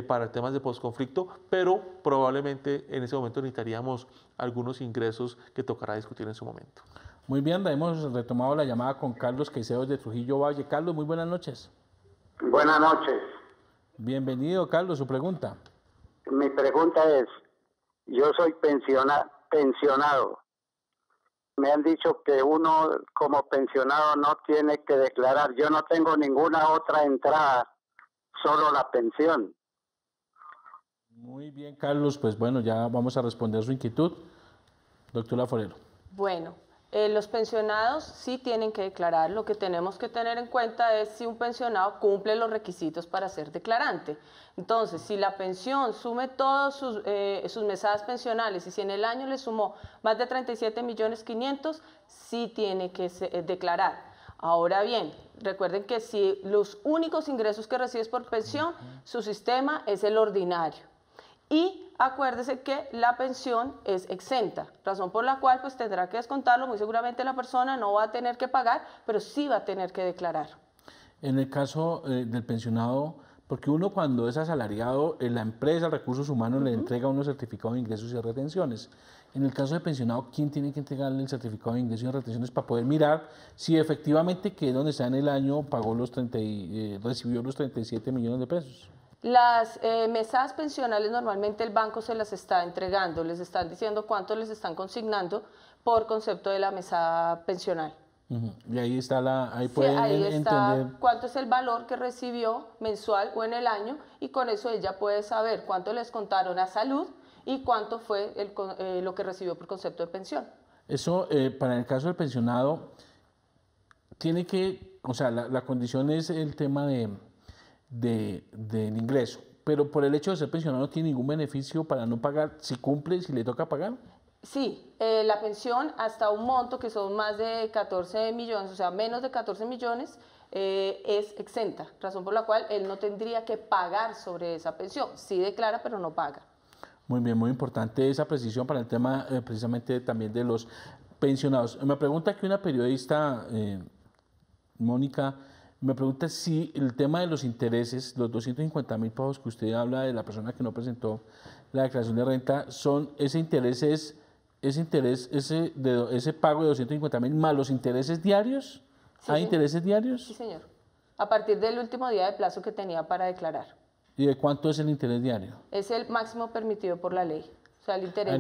para temas de posconflicto, pero probablemente en ese momento necesitaríamos algunos ingresos que tocará discutir en su momento.
Muy bien, hemos retomado la llamada con Carlos Caicedo de Trujillo Valle. Carlos, muy buenas noches.
Buenas noches.
Bienvenido, Carlos, su pregunta.
Mi pregunta es, yo soy pensionado. Me han dicho que uno como pensionado no tiene que declarar. Yo no tengo ninguna otra entrada, solo la pensión.
Muy bien, Carlos, pues bueno, ya vamos a responder su inquietud. Doctora Forero.
Bueno, los pensionados sí tienen que declarar. Lo que tenemos que tener en cuenta es si un pensionado cumple los requisitos para ser declarante. Entonces, si la pensión sume todas sus mesadas pensionales y si en el año le sumó más de 37.500.000, sí tiene que declarar. Ahora bien, recuerden que si los únicos ingresos que recibes por pensión, su sistema es el ordinario. Y acuérdese que la pensión es exenta, razón por la cual pues tendrá que descontarlo, muy seguramente la persona no va a tener que pagar, pero sí va a tener que declarar.
En el caso del pensionado, porque uno cuando es asalariado, la empresa, Recursos Humanos, le entrega unos certificados de ingresos y retenciones. En el caso de pensionado, ¿quién tiene que entregarle el certificado de ingresos y retenciones para poder mirar si efectivamente que donde está en el año pagó recibió los 37 millones de pesos?
Las mesadas pensionales normalmente el banco se las está entregando, les están diciendo cuánto les están consignando por concepto de la mesada pensional.
Y ahí está ahí
sí,
pueden
ahí está
entender
cuánto es el valor que recibió mensual o en el año y con eso ella puede saber cuánto les contaron a salud y cuánto fue lo que recibió por concepto de pensión.
Eso, para el caso del pensionado, tiene que, o sea, la condición es el tema del ingreso, pero por el hecho de ser pensionado no tiene ningún beneficio para no pagar, si cumple, si le toca pagar.
Sí, la pensión hasta un monto que son más de 14 millones, o sea, menos de 14 millones, es exenta, razón por la cual él no tendría que pagar sobre esa pensión. Sí declara, pero no paga.
Muy bien, muy importante esa precisión para el tema precisamente también de los pensionados. Me pregunta aquí una periodista, Mónica, me pregunta si el tema de los intereses, los 250.000 pesos que usted habla de la persona que no presentó la declaración de renta, son ese pago de 250.000 más los intereses diarios.
Sí,
¿Hay intereses diarios?
Sí, señor. A partir del último día de plazo que tenía para declarar.
¿Y de cuánto es el interés diario?
Es el máximo permitido por la ley. O sea, el interés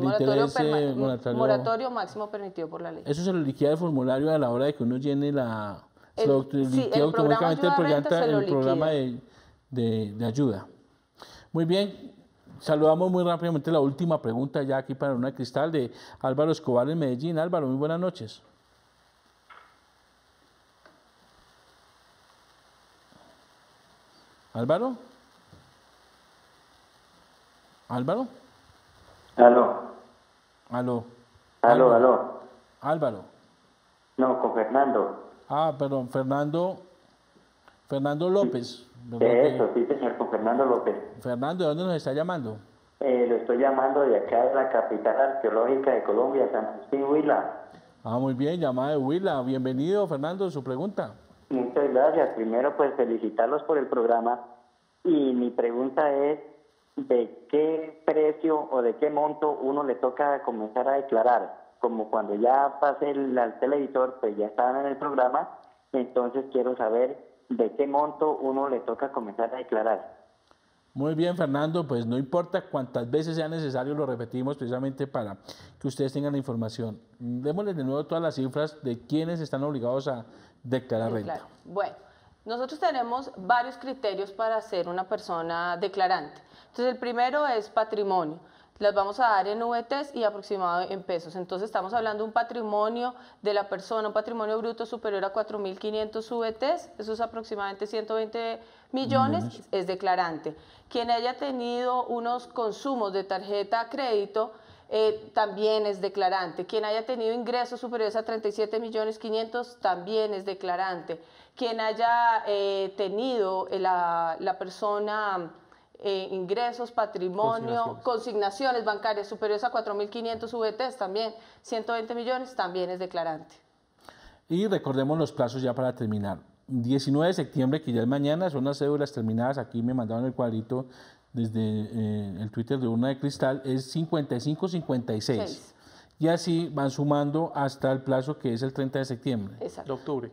moratorio máximo permitido por la ley.
Eso se lo liquida el formulario a la hora de que uno llene la...
el programa
de ayuda. Muy bien, saludamos muy rápidamente la última pregunta ya aquí para Luna de Cristal de Álvaro Escobar en Medellín. Álvaro, muy buenas noches. ¿Álvaro? ¿Álvaro?
Aló.
Álvaro.
No, con Fernando.
Perdón, Fernando López.
Eso, sí, señor, con Fernando López.
Fernando, ¿de dónde nos está llamando?
Lo estoy llamando de acá, de la capital arqueológica de Colombia, San Agustín, Huila.
Muy bien, llamada de Huila. Bienvenido, Fernando, su pregunta.
Muchas gracias. Primero, pues, felicitarlos por el programa. Y mi pregunta es, ¿de qué precio o de qué monto uno le toca comenzar a declarar? Como cuando ya pase al televisor, pues ya estaban en el programa, entonces quiero saber de qué monto uno le toca comenzar a declarar.
Muy bien, Fernando, pues no importa cuántas veces sea necesario, lo repetimos precisamente para que ustedes tengan la información. Démosles de nuevo todas las cifras de quienes están obligados a declarar renta.
Claro. Bueno, nosotros tenemos varios criterios para ser una persona declarante. Entonces, el primero es patrimonio. Las vamos a dar en VTs y aproximado en pesos. Entonces, estamos hablando de un patrimonio de la persona, un patrimonio bruto superior a 4.500 VTs, eso es aproximadamente 120 millones, es declarante. Quien haya tenido unos consumos de tarjeta crédito, también es declarante. Quien haya tenido ingresos superiores a 37.500.000 también es declarante. Quien haya tenido la persona ingresos, patrimonio, consignaciones bancarias superiores a 4.500 VTs también, 120 millones también es declarante.
Y recordemos los plazos ya para terminar. 19 de septiembre, que ya es mañana, son las cédulas terminadas. Aquí me mandaron el cuadrito desde el Twitter de Luna de Cristal, es 55-56. Y así van sumando hasta el plazo que es el 30 de septiembre.
Exacto.
De octubre.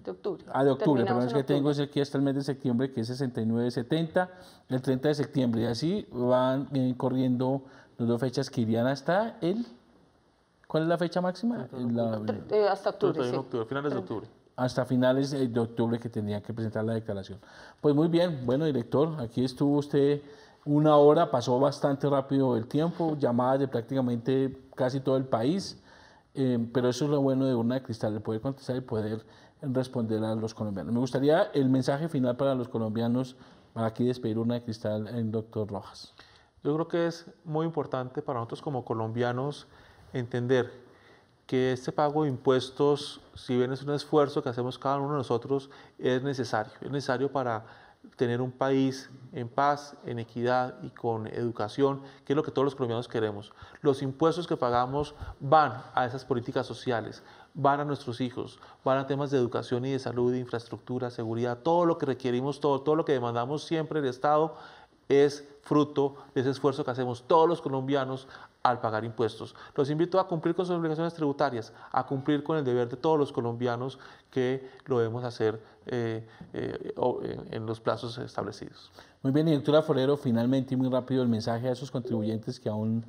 De octubre.
De octubre, pero es que tengo ese aquí hasta el mes de septiembre, que es 69-70, el 30 de septiembre. Y así van corriendo las dos fechas que irían hasta el... ¿Cuál es la fecha máxima?
Hasta octubre, sí.
Finales de octubre.
Hasta finales de octubre que tendrían que presentar la declaración. Pues muy bien, bueno, director, aquí estuvo usted una hora, pasó bastante rápido el tiempo, llamadas de prácticamente casi todo el país, pero eso es lo bueno de Urna de Cristal, de poder contestar y poder responder a los colombianos. Me gustaría el mensaje final para los colombianos, para aquí despedir Urna de Cristal en doctor Rojas.
Yo creo que es muy importante para nosotros como colombianos entender que este pago de impuestos, si bien es un esfuerzo que hacemos cada uno de nosotros, es necesario para tener un país en paz, en equidad y con educación, que es lo que todos los colombianos queremos. Los impuestos que pagamos van a esas políticas sociales, van a nuestros hijos, van a temas de educación y de salud, de infraestructura, seguridad, todo lo que requerimos, todo lo que demandamos siempre del Estado es fruto de ese esfuerzo que hacemos todos los colombianos al pagar impuestos. Los invito a cumplir con sus obligaciones tributarias, a cumplir con el deber de todos los colombianos que lo debemos hacer en los plazos establecidos.
Muy bien, y doctora Forero, finalmente y muy rápido el mensaje a esos contribuyentes que aún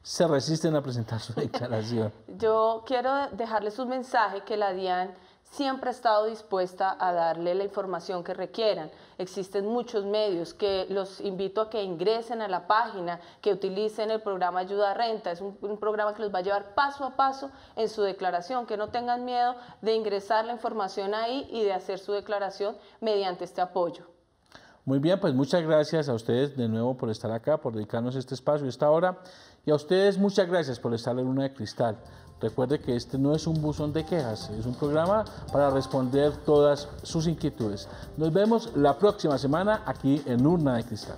se resisten a presentar su declaración.
Yo quiero dejarles un mensaje que la DIAN siempre ha estado dispuesta a darle la información que requieran. Existen muchos medios que los invito a que ingresen a la página, que utilicen el programa Ayuda a Renta. Es un programa que los va a llevar paso a paso en su declaración, que no tengan miedo de ingresar la información ahí y de hacer su declaración mediante este apoyo.
Muy bien, pues muchas gracias a ustedes de nuevo por estar acá, por dedicarnos este espacio y esta hora. Y a ustedes muchas gracias por estar en Luna de Cristal. Recuerde que este no es un buzón de quejas, es un programa para responder todas sus inquietudes. Nos vemos la próxima semana aquí en Urna de Cristal.